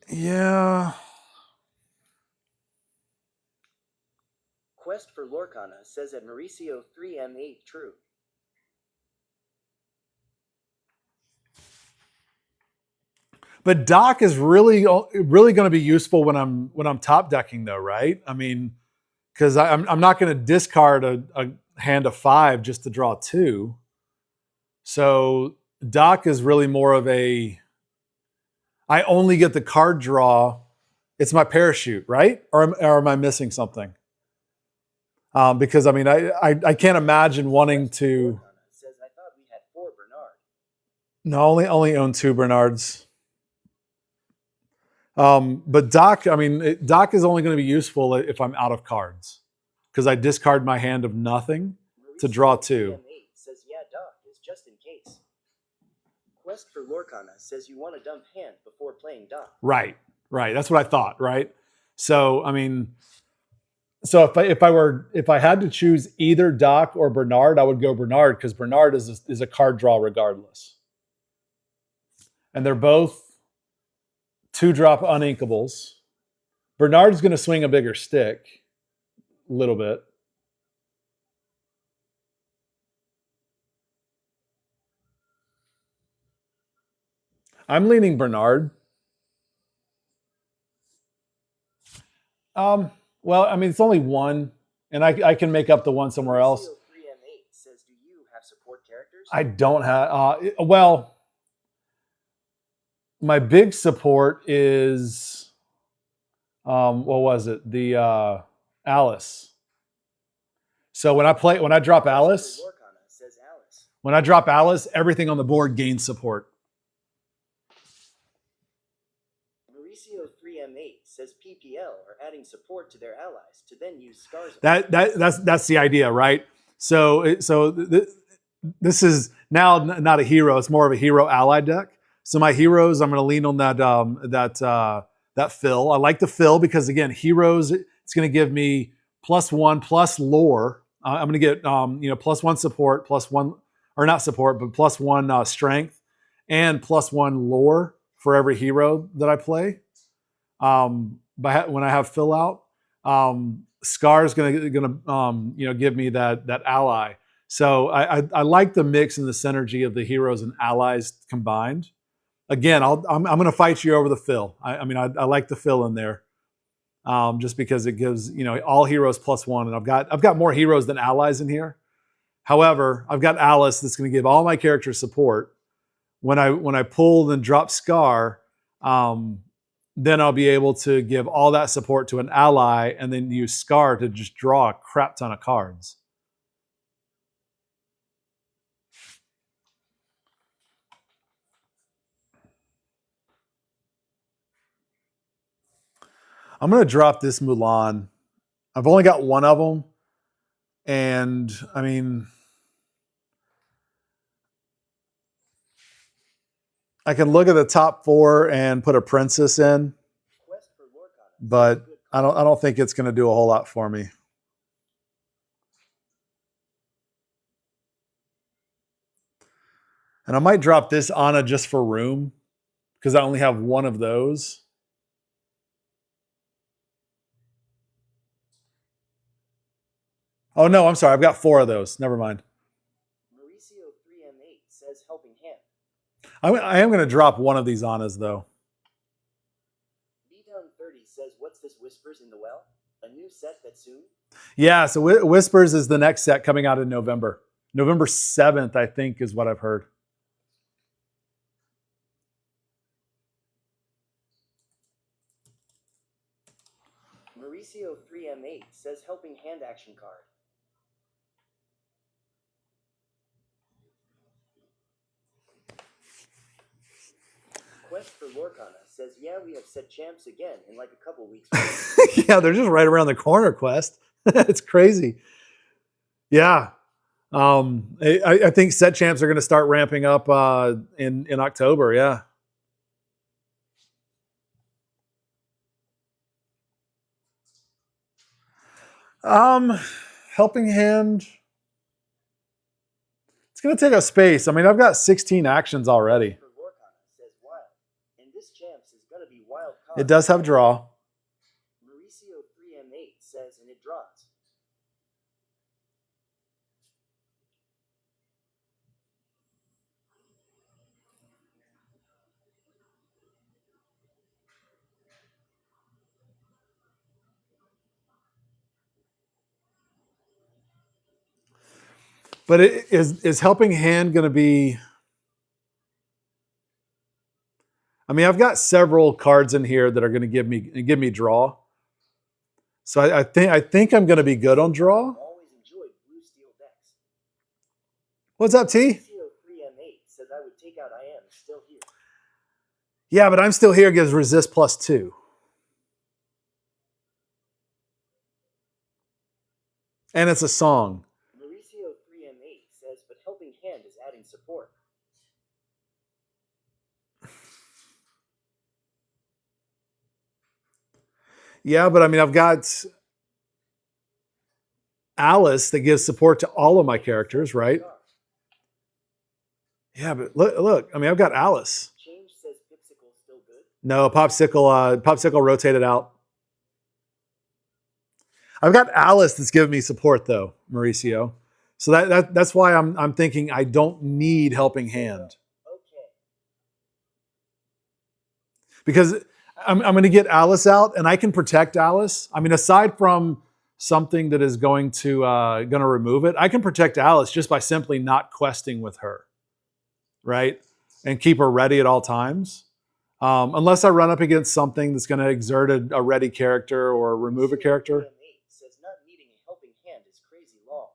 Yeah. Quest for Lorcana says that Mauricio 3M8 true. But Doc is really going to be useful when I'm top decking, though, right? I mean, because I'm not going to discard a hand of 5 just to draw 2. So Doc is really more of a. I only get the card draw. It's my parachute, right? Or am I missing something? Because I mean, I can't imagine wanting to. Says, I thought we had 4 Bernard. No, only own 2 Bernards. But Doc, I mean, Doc is only going to be useful if I'm out of cards because I discard my hand of nothing to draw 2. Says, yeah, Doc is just in case. Quest for Lorcana says you want to dump hand before playing Doc. Right. That's what I thought. Right. So I mean, so if I had to choose either Doc or Bernard, I would go Bernard because Bernard is a card draw regardless, and they're both 2-drop uninkables. Bernard's going to swing a bigger stick, a little bit. I'm leaning Bernard. Well, I mean, it's only 1, and I can make up the 1 somewhere else. 3M8 says, do you have support characters? I don't have. Well, my big support is, what was it? The Alice. So when I drop Alice, everything on the board gains support. Mauricio 3M8 says PPL are adding support to their allies to then use scars. That's the idea, right? So this is now not a hero; it's more of a hero ally deck. So my heroes, I'm going to lean on that that fill. I like the fill because, again, heroes, it's going to give me +1 plus lore. I'm going to get +1 support, +1, or not support, but +1 strength, and +1 lore for every hero that I play. When I have fill out, Scar is going to give me that ally. So I like the mix and the synergy of the heroes and allies combined. Again, I'm going to fight you over the fill. I like the fill in there, just because it gives all heroes +1, and I've got more heroes than allies in here. However, I've got Alice that's going to give all my characters support. When I pull and drop Scar, then I'll be able to give all that support to an ally, and then use Scar to just draw a crap ton of cards. I'm going to drop this Mulan. I've only got one of them. And, I mean, I can look at the top 4 and put a princess in. But I don't think it's going to do a whole lot for me. And I might drop this Anna just for room, because I only have one of those. Oh, no, I'm sorry. I've got 4 of those. Never mind. Mauricio 3M8 says helping hand. I am going to drop one of these Annas, though. B-Down30 says, what's this Whispers in the Well? A new set that's soon? Yeah, so Whispers is the next set coming out in November. November 7th, I think, is what I've heard. Mauricio 3M8 says helping hand action card. Quest for Lorcana says, yeah, we have set champs again in like a couple weeks. Yeah, they're just right around the corner, Quest. It's crazy. Yeah. I think set champs are going to start ramping up in October. Yeah. Helping hand. It's going to take up space. I mean, I've got 16 actions already. It does have draw. Mauricio 3M8 says, and it draws. But is helping hand going to be? I mean, I've got several cards in here that are going to give me draw. So I think I'm going to be good on draw. Always enjoyed blue steel decks. What's up, T? Mauricio 3M8 says I would take out I am still here. Yeah, but I'm still here gives resist +2. And it's a song. Mauricio 3M8 says, but helping hand is adding support. Yeah, but I mean, I've got Alice that gives support to all of my characters, right? Yeah, but look. I mean, I've got Alice. Change says Pipsicle still good. No, Popsicle rotated out. I've got Alice that's giving me support though, Mauricio. So that's why I'm thinking I don't need helping hand. Okay. Because I'm going to get Alice out, and I can protect Alice. I mean, aside from something that is going to remove it, I can protect Alice just by simply not questing with her, right? And keep her ready at all times. Unless I run up against something that's going to exert a ready character or remove a character. Says not needing a helping hand is crazy long.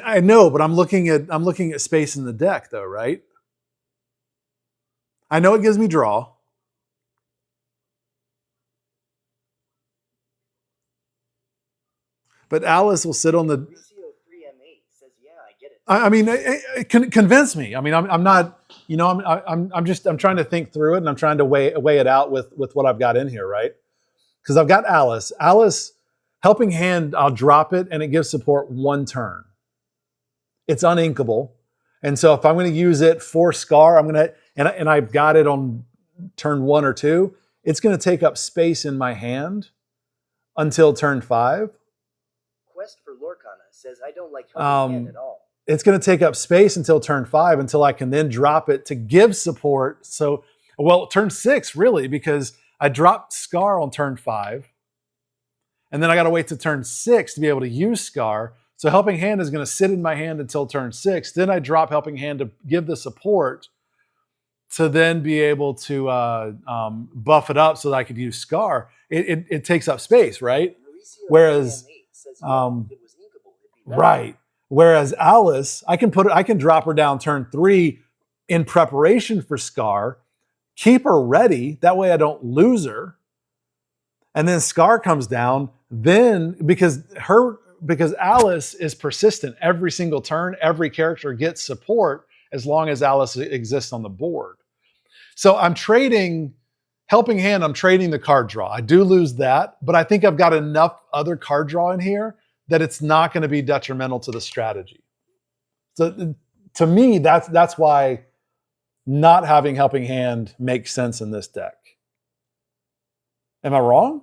I know, but I'm looking at space in the deck though, right? I know it gives me draw. But Alice will sit on the. Mauricio 3M8 says, yeah, I get it. I mean, convince me. I mean, I'm not, you know, I'm trying to think through it, and I'm trying to weigh it out with what I've got in here, right? Because I've got Alice. Alice, helping hand, I'll drop it, and it gives support 1 turn. It's uninkable, and so if I'm going to use it for Scar, I'm going to, and I've got it on turn 1 or 2. It's going to take up space in my hand until turn 5. Quest for Lorcana says I don't like helping hand at all. It's going to take up space until turn 5, until I can then drop it to give support. So, well, turn 6 really, because I dropped Scar on turn 5, and then I got to wait to turn 6 to be able to use Scar. So helping hand is going to sit in my hand until turn 6. Then I drop helping hand to give the support to then be able to buff it up so that I could use Scar. It takes up space, right? Mauricio Whereas, says, yeah, if it was inkable, it'd be better. right. Whereas Alice, I can drop her down turn 3 in preparation for Scar, keep her ready. That way I don't lose her. And then Scar comes down, then because Alice is persistent every single turn, every character gets support as long as Alice exists on the board. So I'm trading helping hand, I'm trading the card draw. I do lose that, but I think I've got enough other card draw in here that it's not going to be detrimental to the strategy. So to me, that's why not having helping hand makes sense in this deck. Am I wrong?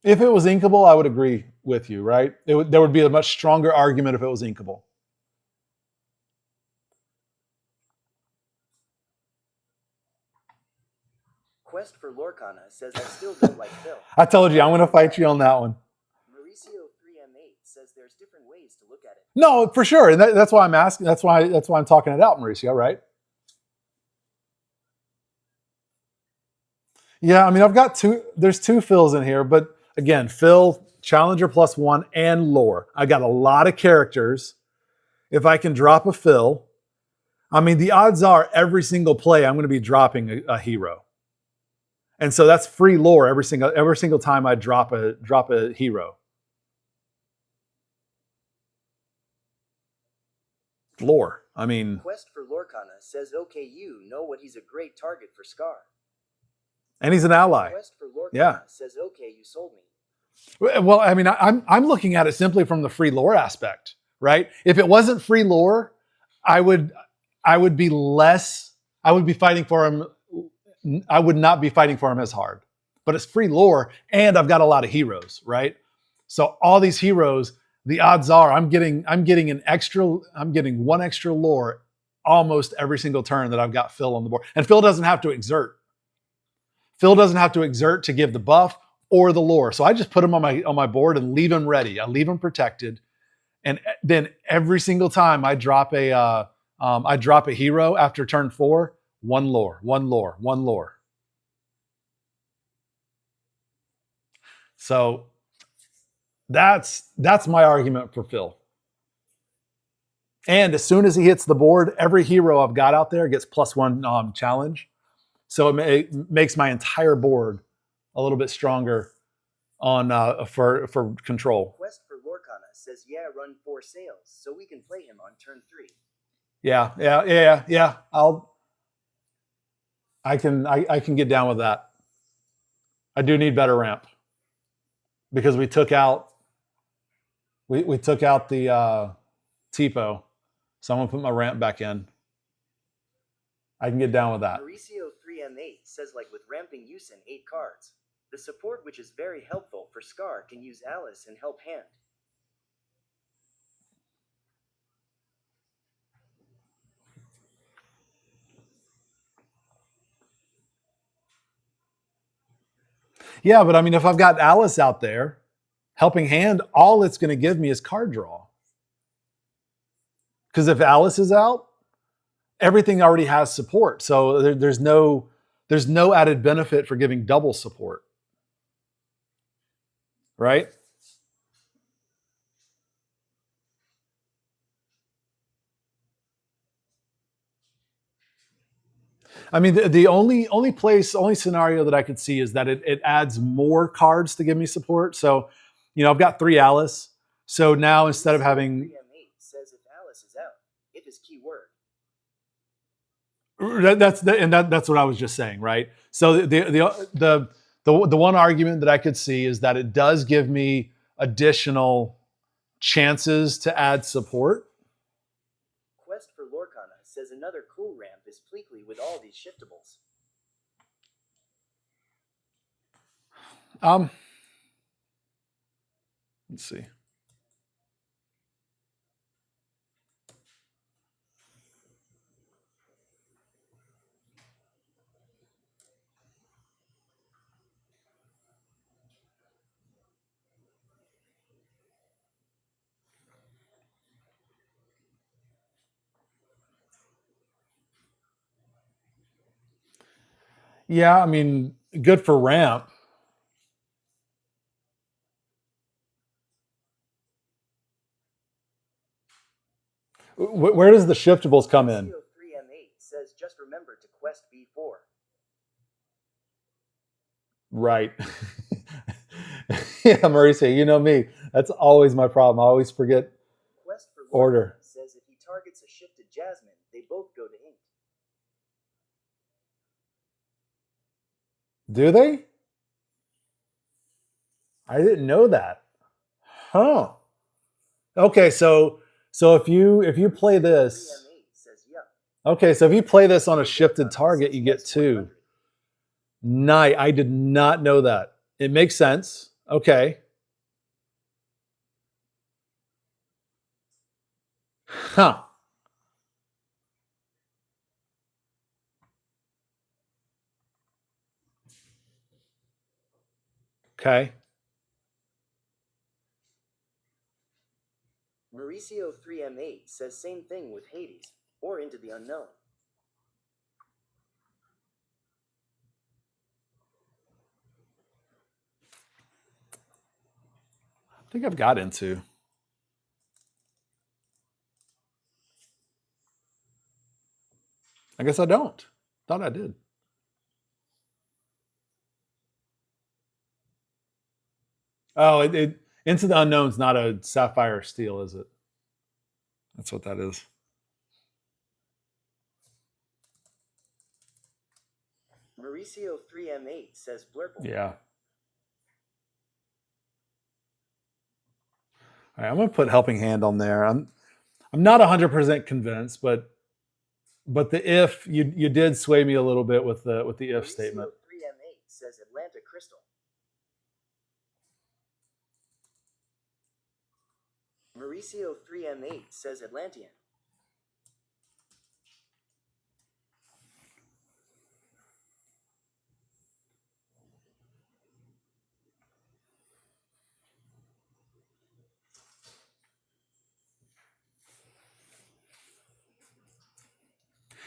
If it was inkable, I would agree with you, right? There would be a much stronger argument if it was inkable. Quest for Lorcana says I still don't like Phil. I told you, I'm going to fight you on that one. Mauricio 3M8 says there's different ways to look at it. No, for sure. And that's why I'm asking. That's why I'm talking it out, Mauricio, right? Yeah, I mean, I've got there's 2 Phils in here, but again, Phil, Challenger +1, and lore. I got a lot of characters. If I can drop a Phil, I mean, the odds are every single play I'm going to be dropping a hero. And so that's free lore every single time I drop a hero. Lore. I mean, Quest for Lorcana says OKU know what he's a great target for Scar. and he's an ally. Quest for Lorcana Yeah. says okay, you sold me. Well, I mean, I'm looking at it simply from the free lore aspect, right? If it wasn't free lore, I would be fighting for him. I would not be fighting for him as hard. But it's free lore, and I've got a lot of heroes, right? So all these heroes, the odds are I'm getting 1 extra lore almost every single turn that I've got Phil on the board. And Phil doesn't have to exert. Phil doesn't have to exert to give the buff or the lore. So I just put him on my board and leave him ready. I leave him protected. And then every single time I drop a hero after turn 4, 1 lore, 1 lore, 1 lore. So that's my argument for Phil. And as soon as he hits the board, every hero I've got out there gets +1 challenge. So it makes my entire board a little bit stronger on for control. Quest for Lorcana says yeah, run 4 sales so we can play him on turn 3. Yeah. I can get down with that. I do need better ramp because we took out the TPO, so I'm gonna put my ramp back in. I can get down with that. Mauricio 3M8 says like with ramping Yusin 8 cards, the support which is very helpful for Scar can use Alice and help hand. Yeah, but I mean, if I've got Alice out there, helping hand, all it's going to give me is card draw. Because if Alice is out, everything already has support. So there's no added benefit for giving double support. Right? I mean, the only scenario that I could see is that it adds more cards to give me support. So I've got 3 Alice. So now instead of having 3M8 says if Alice is out, if is keyword. that's what I was just saying, right? So the one argument that I could see is that it does give me additional chances to add support. Quest for Lorcana says another cool ramp is Pleakley with all these shiftables. Let's see. Yeah, I mean, good for ramp. Where does the shiftables come in? 3M8 says just remember to quest B4. Right. Yeah, Mauricio, you know me. That's always my problem. I always forget Quest for order. Lorcana says if he targets a shifted Jasmine, they both go to ink. Do they? I didn't know that. Huh. Okay, so if you play this, 3M8 says yeah. okay, so if you play this on a shifted target, you get 2. Nice. I did not know that. It makes sense. Okay. Huh. Okay. Mauricio 3M8 says same thing with Hades, or Into the Unknown. I think I've got into. I guess I don't. Thought I did. Oh, Into the Unknown's not a Sapphire Steel, is it? That's what that is. Mauricio 3M8 says Blurple. Yeah. All right, I'm gonna put Helping Hand on there. I'm not 100% convinced, but the if you did sway me a little bit with the if statement. 3M8 says Atlanta Crystal. Mauricio 3M8 says Atlantean.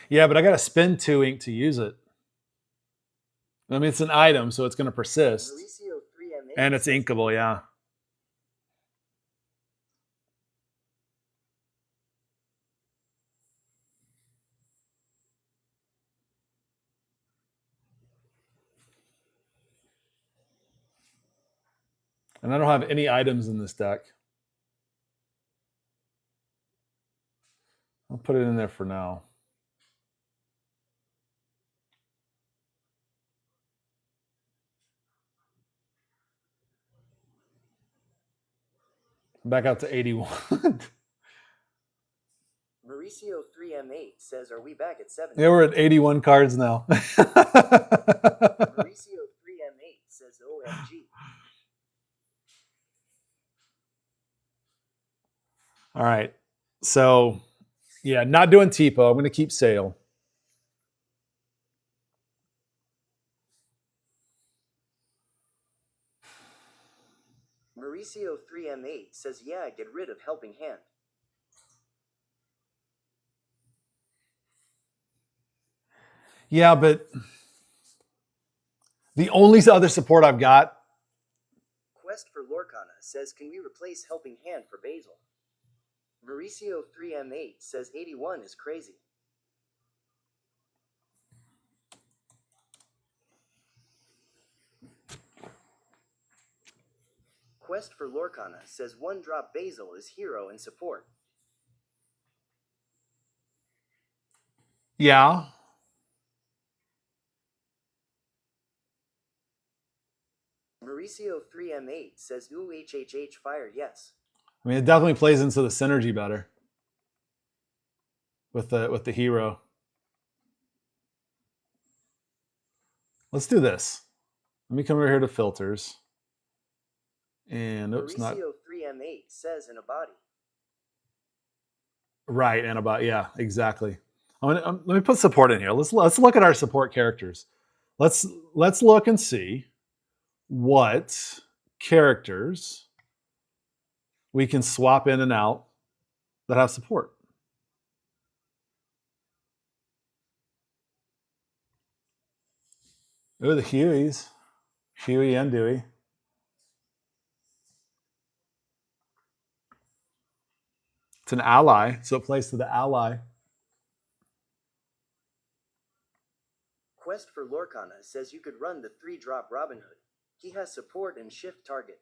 Yeah, but I got to spend 2 ink to use it. I mean, it's an item, so it's going to persist. Mauricio 3M8 And it's inkable, yeah. And I don't have any items in this deck. I'll put it in there for now. Back out to 81. Mauricio 3M8 says, are we back at 7? Yeah, we're at 81 cards now. Mauricio 3M8 says OMG. All right. So, yeah, not doing TPO. I'm going to keep Sale. Mauricio 3M8 says, yeah, get rid of Helping Hand. Yeah, but the only other support I've got. Quest for Lorcana says, can we replace Helping Hand for Basil? Mauricio 3M8 says 81 is crazy. Quest for Lorcana says 1-drop Basil is hero and support. Yeah. Mauricio 3M8 says ooh HHH fire yes. I mean, it definitely plays into the synergy better with the hero. Let's do this. Let me come over here to filters. And oops, not Mauricio 3M8 says in a body. right. And about yeah, exactly. Let me put support in here. Let's look at our support characters. Let's look and see what characters we can swap in and out that have support. Oh, the Hueys. Huey and Dewey. It's an ally, so it plays to the ally. Quest for Lorcana says you could run the 3-drop Robin Hood. He has support and shift target.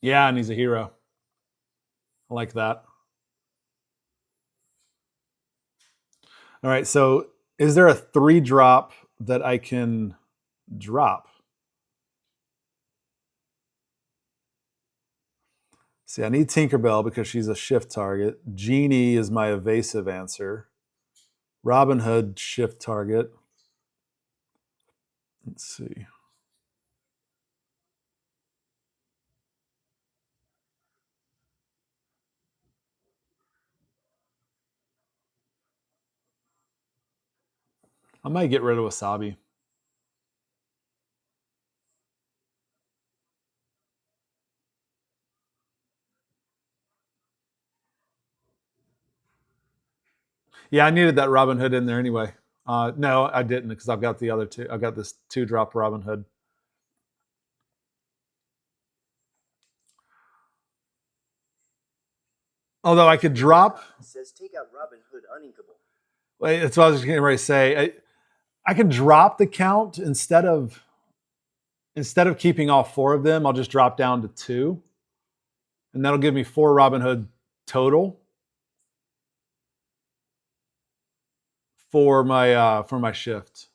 Yeah, and he's a hero. I like that. All right, so is there a 3-drop that I can drop? See, I need Tinkerbell because she's a shift target. Genie is my evasive answer. Robin Hood, shift target. Let's see. I might get rid of Wasabi. Yeah, I needed that Robin Hood in there anyway. No, I didn't because I've got the other two. I've got this 2-drop Robin Hood. Although I could drop. Says take out Robin Hood uninkable. That's what I was getting ready to say. I can drop the count instead of keeping all 4 of them. I'll just drop down to 2, and that'll give me 4 Robin Hood total for my shift.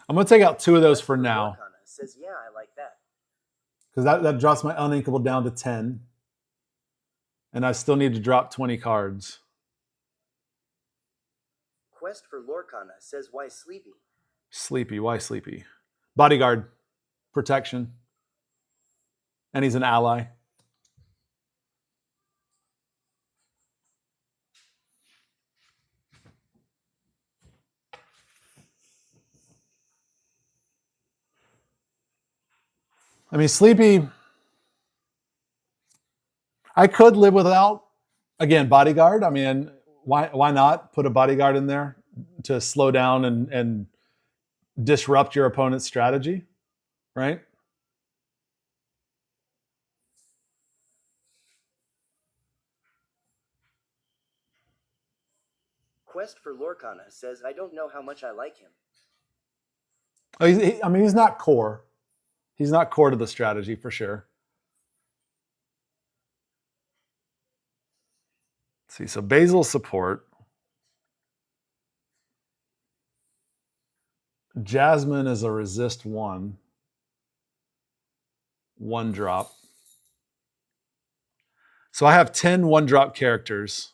I'm gonna take out 2 of those for now. Says yeah, I like that. Because that drops my uninkable down to 10, and I still need to drop 20 cards. Quest for Lorcana says why sleepy? Sleepy. Why sleepy? Bodyguard. Protection. And he's an ally. I mean, sleepy. I could live without, again, bodyguard. I mean, why not put a bodyguard in there to slow down and disrupt your opponent's strategy, right? Quest for Lorcana says I don't know how much I like him. I mean, he's not core. He's not core to the strategy for sure. Let's see, so Basil support. Jasmine is a resist 1. 1-drop. So I have 10 1-drop characters.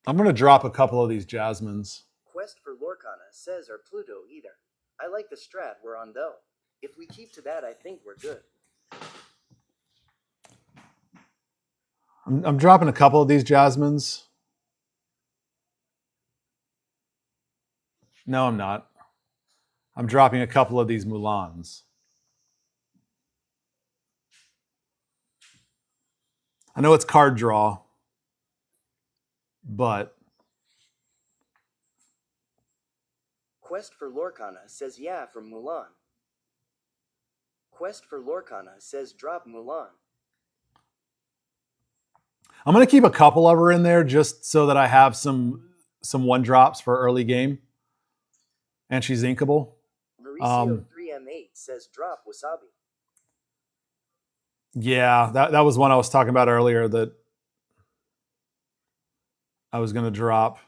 I'm going to drop a couple of these Jasmines. Quest for Lorcana says are Pluto either. I like the strat we're on though. If we keep to that, I think we're good. I'm dropping a couple of these Jasmines. No, I'm not. I'm dropping a couple of these Mulans. I know it's card draw, but Quest for Lorcana says yeah from Mulan. Quest for Lorcana says drop Mulan. I'm going to keep a couple of her in there just so that I have some one drops for early game, and she's inkable. Mauricio 3M8 says drop Wasabi. Yeah, that was one I was talking about earlier that I was going to drop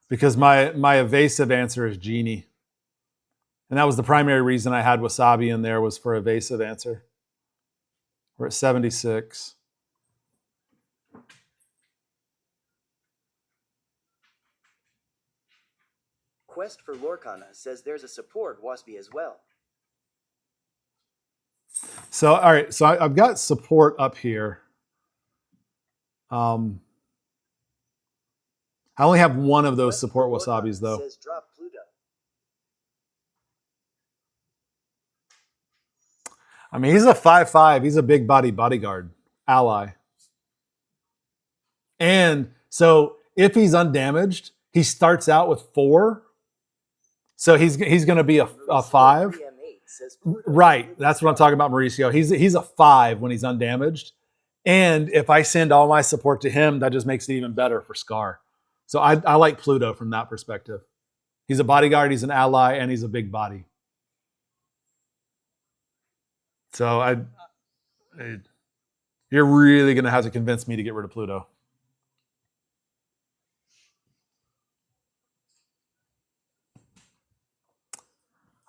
because my evasive answer is Genie. And that was the primary reason I had Wasabi in there, was for evasive answer. We're at 76. Quest for Lorcana says there's a support Waspy as well. So, all right. So I've got support up here. I only have one of those Quest support for Lorcana Wasabis, though. says drop Pluto. I mean, he's a 5/5. He's a big body bodyguard ally. And so if he's undamaged, he starts out with 4. So he's going to be a 5. 3M8 says Pluto. Right. That's what I'm talking about, Mauricio. He's a 5 when he's undamaged. And if I send all my support to him, that just makes it even better for Scar. So I like Pluto from that perspective. He's a bodyguard, he's an ally, and he's a big body. So you're really going to have to convince me to get rid of Pluto.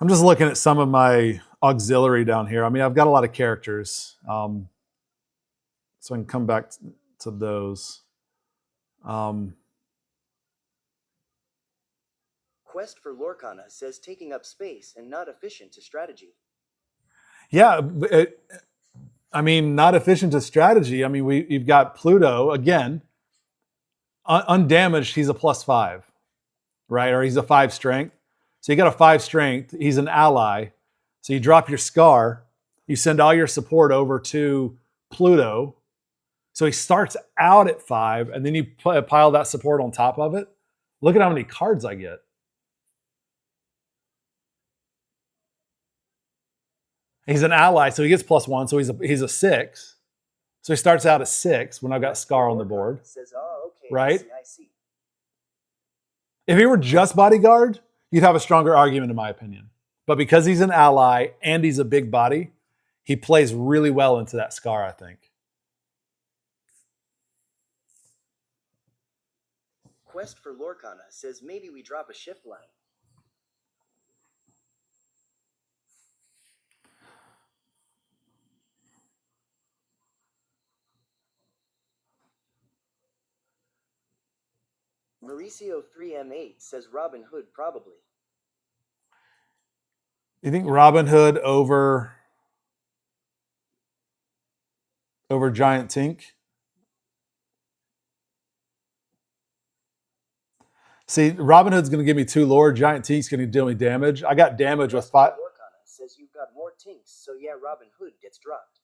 I'm just looking at some of my auxiliary down here. I mean, I've got a lot of characters. So I can come back to those. Quest for Lorcana says taking up space and not efficient to strategy. Yeah, I mean, not efficient to strategy. I mean, you've got Pluto, again, undamaged, he's a +5, right? Or he's a 5 strength. So you got a 5 strength. He's an ally. So you drop your Scar. You send all your support over to Pluto. So he starts out at 5, and then you pile that support on top of it. Look at how many cards I get. He's an ally, so he gets +1. So he's a 6. So he starts out at 6 when I've got Scar on the board. Says, oh, okay, Right? I see. If he were just bodyguard, you'd have a stronger argument, in my opinion. But because he's an ally and he's a big body, he plays really well into that Scar, I think. Quest for Lorcana says maybe we drop a shift line. Mauricio 3M8 says Robin Hood probably. You think Robin Hood over Giant Tink? See, Robin Hood's going to give me 2 lore. Giant Tink's going to deal me damage. I got damage with 5. Lorcana says you've got more tinks, so yeah, Robin Hood gets dropped.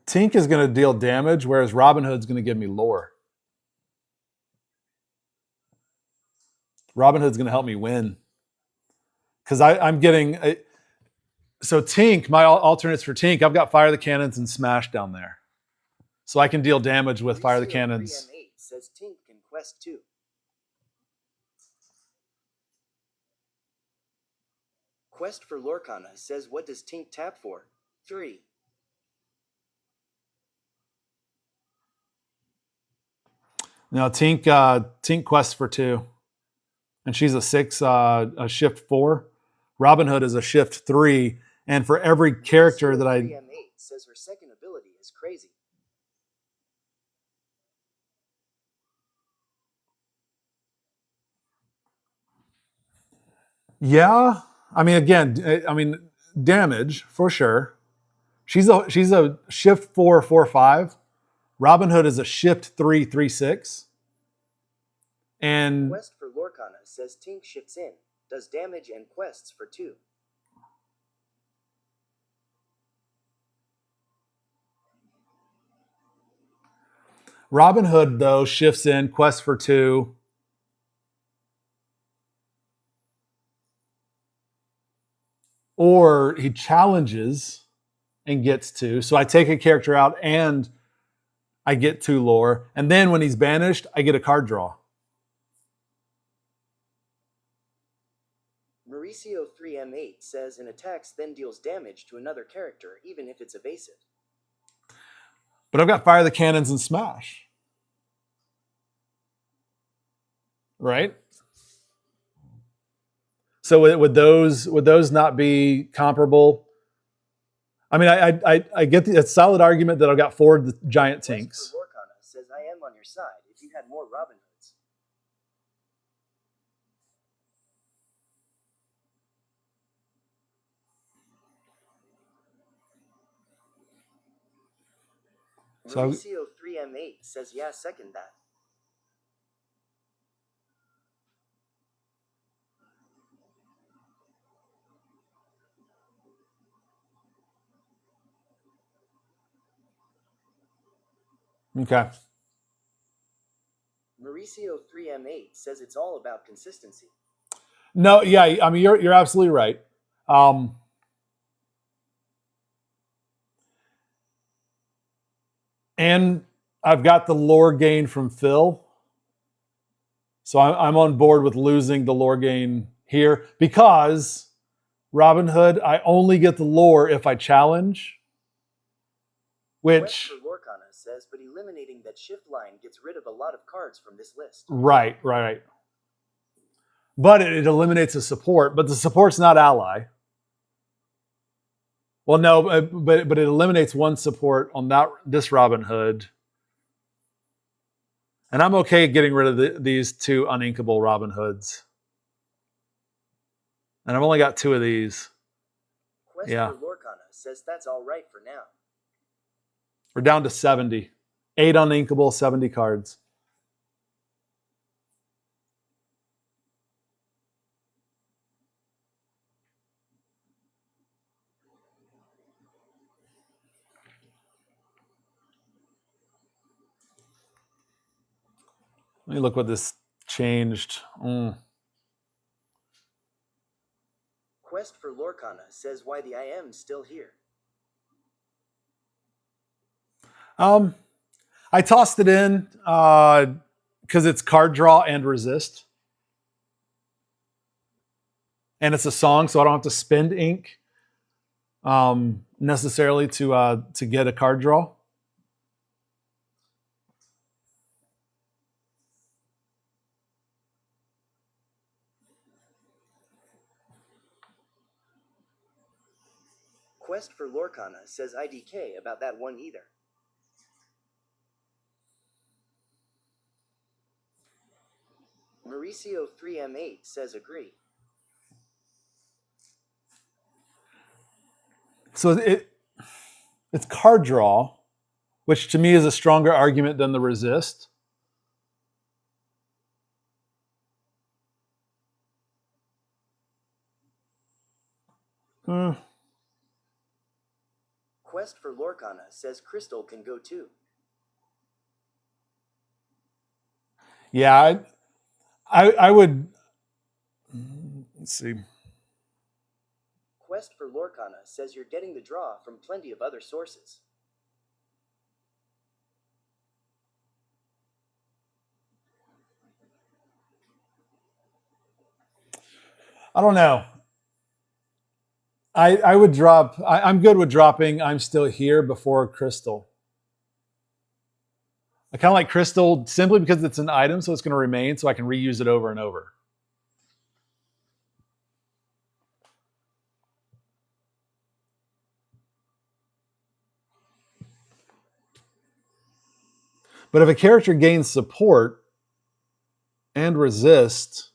Tink is going to deal damage, whereas Robin Hood's going to give me lore. Robin Hood's going to help me win. Because I'm getting... So Tink, my alternates for Tink, I've got Fire the Cannons and Smash down there. So I can deal damage with Fire the Cannons. 3M8 says Tink can quest too. Quest for Lorcana says what does Tink tap for? 3. No, Tink quests for 2. And she's a 6, a shift 4. Robin Hood is a shift 3. And for every character that I... 3M8 says her second ability is crazy. Yeah. I mean, again, damage for sure. She's a shift 4, 4, 5. Robin Hood is a shift 3, 3, 6. And Quest for Lorcana says Tink shifts in, does damage and quests for 2. Robin Hood, though, shifts in, quests for 2. or he challenges and gets 2. So I take a character out and I get 2 lore. And then when he's banished, I get a card draw. Mauricio 3M8 says an attacks then deals damage to another character, even if it's evasive. But I've got Fire the Cannons and Smash. Right? So would those not be comparable? I mean, I get a solid argument that I've got 4 the giant tanks. Lorcana says I am on your side if you had more Robin Hoods. So Mauricio 3M8 says yeah, second that. okay. Mauricio 3M8 says it's all about consistency. No, yeah, I mean you're absolutely right. And I've got the lore gain from Phil. So I'm on board with losing the lore gain here because Robin Hood, I only get the lore if I challenge. Which Lorcana says, but eliminating that shift line gets rid of a lot of cards from this list. Right. But it eliminates a support, but the support's not ally. Well, no, but it eliminates one support on this Robin Hood. And I'm okay getting rid of these 2 uninkable Robin Hoods. And I've only got 2 of these. Quest Yeah. for Lorcana says that's all right for now. We're down to 70. 8 uninkable, 70 cards. Let me look what this changed. Quest for Lorcana says why the I am's still here. I tossed it in because it's card draw and resist. And it's a song, so I don't have to spend ink necessarily to get a card draw. Quest for Lorcana says IDK about that one either. Mauricio 3M8 says agree. So it's card draw, which to me is a stronger argument than the resist. Quest for Lorcana says Crystal can go too. Yeah, I would. Let's see. Quest for Lorcana says you're getting the draw from plenty of other sources. I don't know. I would drop. I'm good with dropping I'm Still Here before Crystal. I kind of like Crystal simply because it's an item, so it's going to remain, so I can reuse it over and over. But if a character gains support and resist,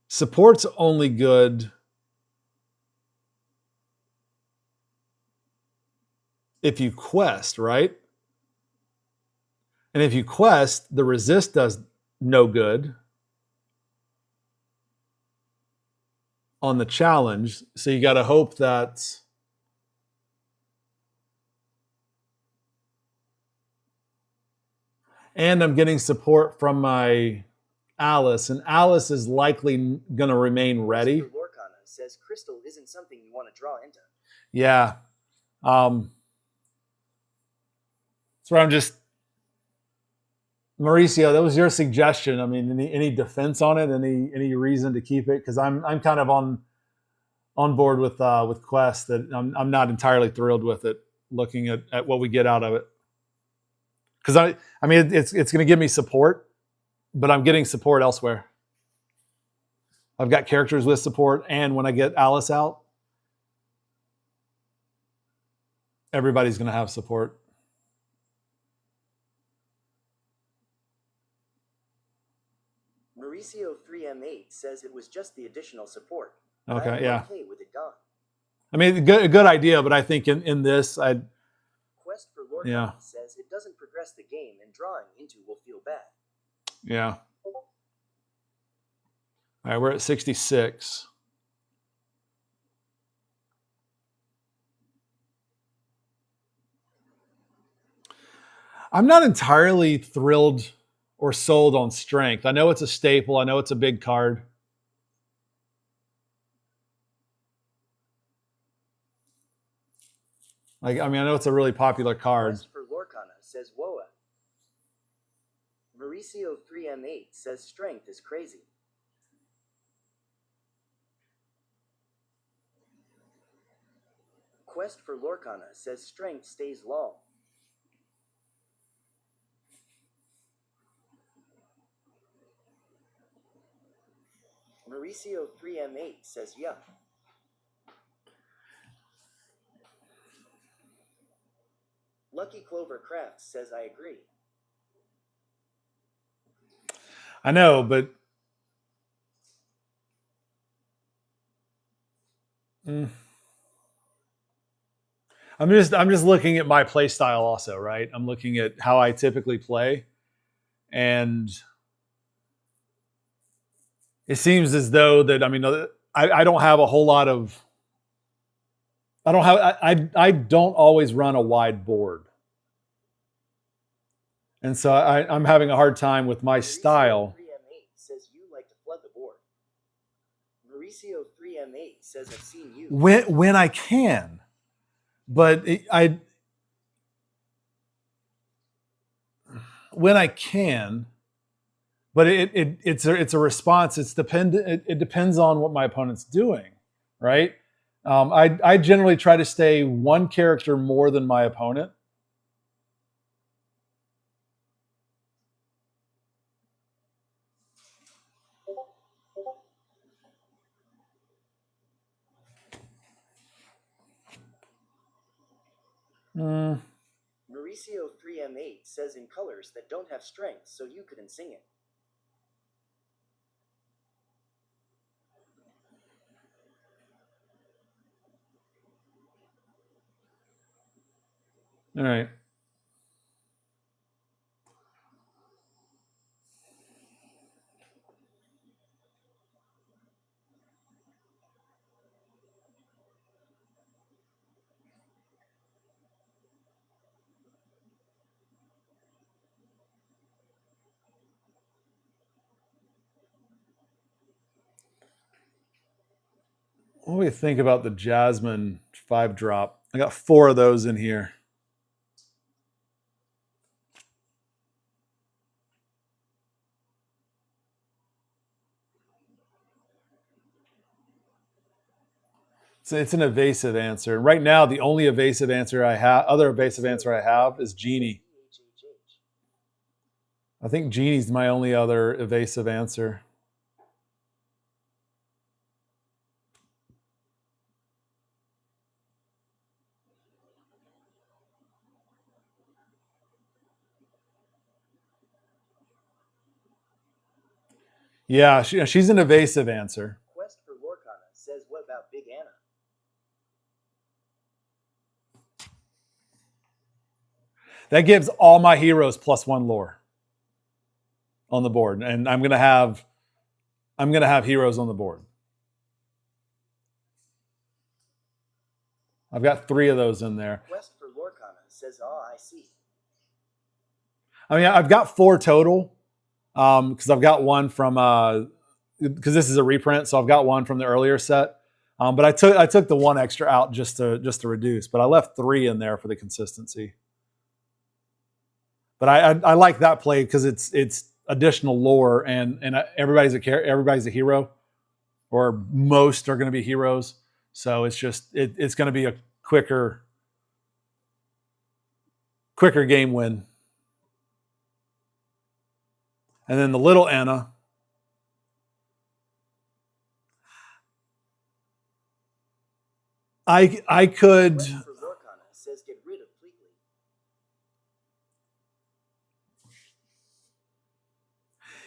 support's only good if you quest, right? And if you quest, the resist does no good on the challenge. So you got to hope that and I'm getting support from my Alice, and Alice is likely going to remain ready. Mr. Lorcana says crystal isn't something you want to draw into. Yeah. So I'm just Mauricio. That was your suggestion. I mean, any defense on it? Any reason to keep it? Because I'm kind of on board with Quest. That I'm not entirely thrilled with it. Looking at what we get out of it. Because I mean it's going to give me support, but I'm getting support elsewhere. I've got characters with support, and when I get Alice out, everybody's going to have support. Mauricio 3M8 says it was just the additional support. Okay, I'm yeah. okay with it gone. I mean, a good idea, but I think in this, Quest for Lorcana Yeah. says it doesn't progress the game, and drawing into will feel bad. yeah. All right, we're at 66. I'm not entirely thrilled or sold on strength. I know it's a staple. I know it's a big card. Like, I mean, I know it's a really popular card. Quest for Lorcana says Woa. Mauricio 3M8 says strength is crazy. Quest for Lorcana says strength stays long. Mauricio 3M8 says yuck. Lucky Clover Crafts says I agree. I know, but I'm just looking at my play style also, right? I'm looking at how I typically play, and it seems as though that I don't have a whole lot of I don't always run a wide board. And so I'm having a hard time with my style. Mauricio 3M8 says you like to flood the board. Mauricio 3M8 says I've seen you. When I can. But when I can, but it's a response. It depends on what my opponent's doing, right? I generally try to stay one character more than my opponent. Mauricio 3M8 says in colors that don't have strength, so you couldn't sing it. All right. What do you think about the Jasmine 5-drop? I got 4 of those in here. So it's an evasive answer. Right now, the only evasive answer I have, is Genie. I think Genie's my only other evasive answer. Yeah, she's an evasive answer. Quest for Lorcana says what about Big Anna? That gives all my heroes +1 lore on the board, and I'm gonna have heroes on the board. I've got 3 of those in there. Quest for Lorcana says, oh, I see. I mean, I've got 4 total. because I've got one from because this is a reprint, so I've got one from the earlier set. But I took the one extra out just to reduce, but I left 3 in there for the consistency. But I like that play because it's additional lore, and everybody's a hero, or most are going to be heroes. So it's just it's going to be a quicker game win. And then the little Anna. I could. Quest for Lorcana says get rid of Pleakley.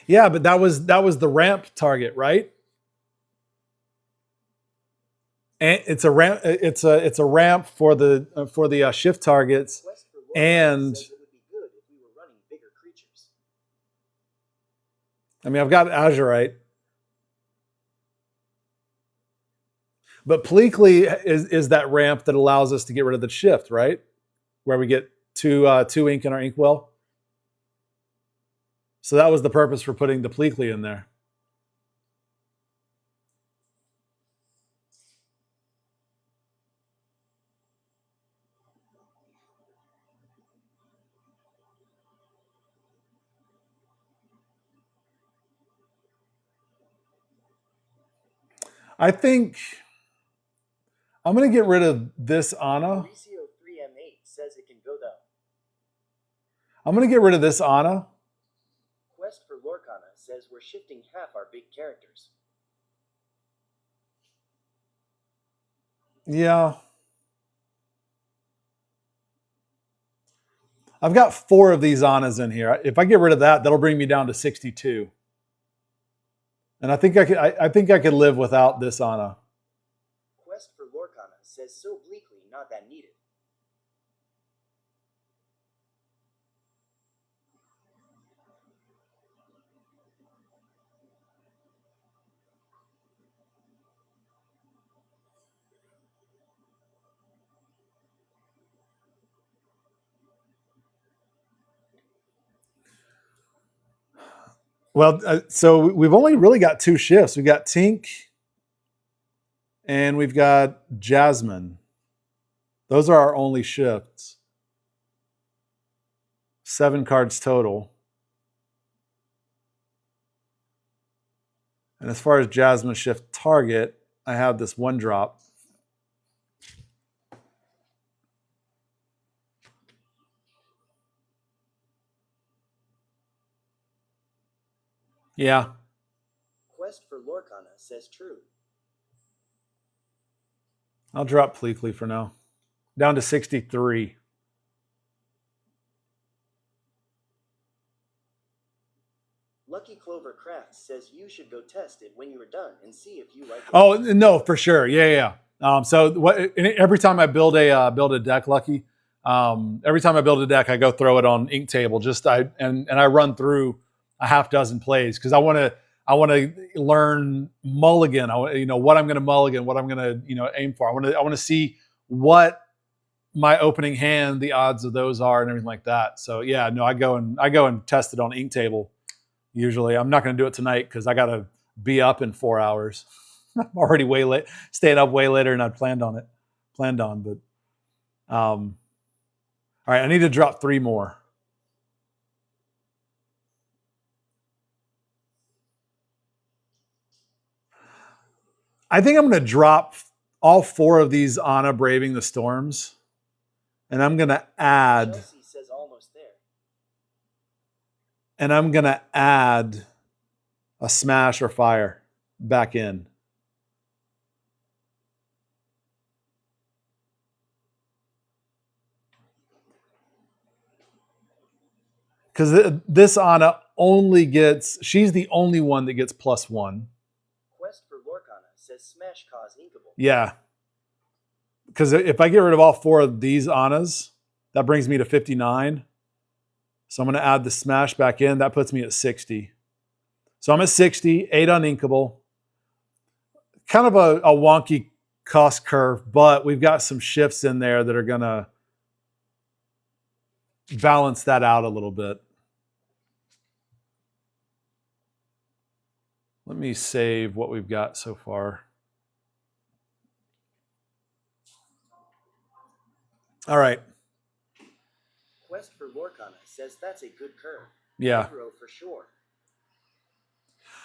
Yeah, but that was the ramp target, right? And it's a ramp. It's a ramp for the shift targets. Quest for Lorcana And says it would be good if we were running bigger creatures. I mean, I've got Azurite, but Pleakley is that ramp that allows us to get rid of the shift, right? Where we get two ink in our inkwell. So that was the purpose for putting the Pleakley in there. I think I'm going to get rid of this Ana. Mauricio 3M8 says it can go though. I'm going to get rid of this Ana. Quest for Lorcana says we're shifting half our big characters. Yeah. I've got 4 of these Anas in here. If I get rid of that, that'll bring me down to 62. And I think I could live without this Ana. Quest for Lorcana says so bleakly not that needed. Well, so we've only really got 2 shifts. We've got Tink and we've got Jasmine. Those are our only shifts. 7 cards total. And as far as Jasmine shift target, I have this 1-drop. Yeah. Quest for Lorcana says true. I'll drop Pleakley for now. Down to 63. Lucky Clover Crafts says you should go test it when you were done and see if you like it. Oh no, for sure. Yeah. Every time I build a deck, Lucky, every time I build a deck, I go throw it on Inktable. I run through a half dozen plays because I want to learn mulligan. What I'm going to mulligan, what I'm going to aim for. I want to see what my opening hand, the odds of those are, and everything like that. So yeah, no, I go and test it on Inktable. Usually, I'm not going to do it tonight because I got to be up in 4 hours. I'm already way late, staying up way later than I planned on. But all right, I need to drop 3 more. I think I'm going to drop all 4 of these Ana Braving the Storms, and I'm going to add. Chelsea says almost there. And I'm going to add a Smash or Fire back in. Because this Ana only gets, she's the only one that gets +1. Quest for Lorcana says Smash cause inkable. Yeah. Because if I get rid of all 4 of these Anas, that brings me to 59. So I'm going to add the Smash back in. That puts me at 60. So I'm at 60, 8 uninkable. Kind of a wonky cost curve, but we've got some shifts in there that are going to balance that out a little bit. Let me save what we've got so far. All right. Quest for Lorcana says that's a good curve. Yeah. Hero for sure.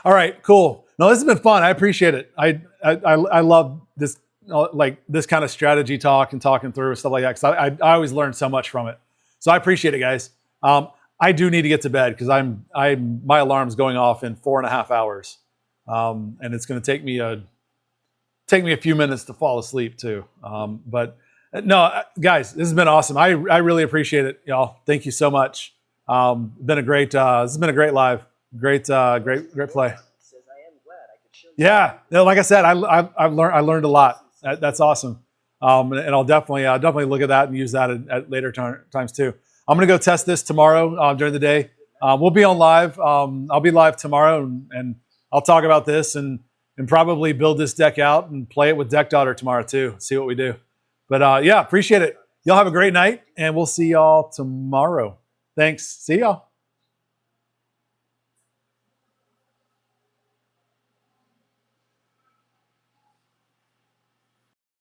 All right, cool. No, this has been fun. I appreciate it. I love this, like this kind of strategy talk and talking through stuff like that, because I always learn so much from it. So I appreciate it, guys. I do need to get to bed because my alarm's going off in 4.5 hours, and it's going to take me a few minutes to fall asleep too. But no, guys, this has been awesome. I really appreciate it, y'all. Thank you so much. Been a great. This has been a great live. Great play. Says I am glad I could show you. Yeah, no, like I said, I learned a lot. That's awesome. And I'll definitely look at that and use that at later times too. I'm gonna go test this tomorrow during the day. We'll be on live. I'll be live tomorrow, and I'll talk about this and probably build this deck out and play it with Deck Daughter tomorrow too. See what we do. But yeah, appreciate it. Y'all have a great night, and we'll see y'all tomorrow. Thanks. See y'all.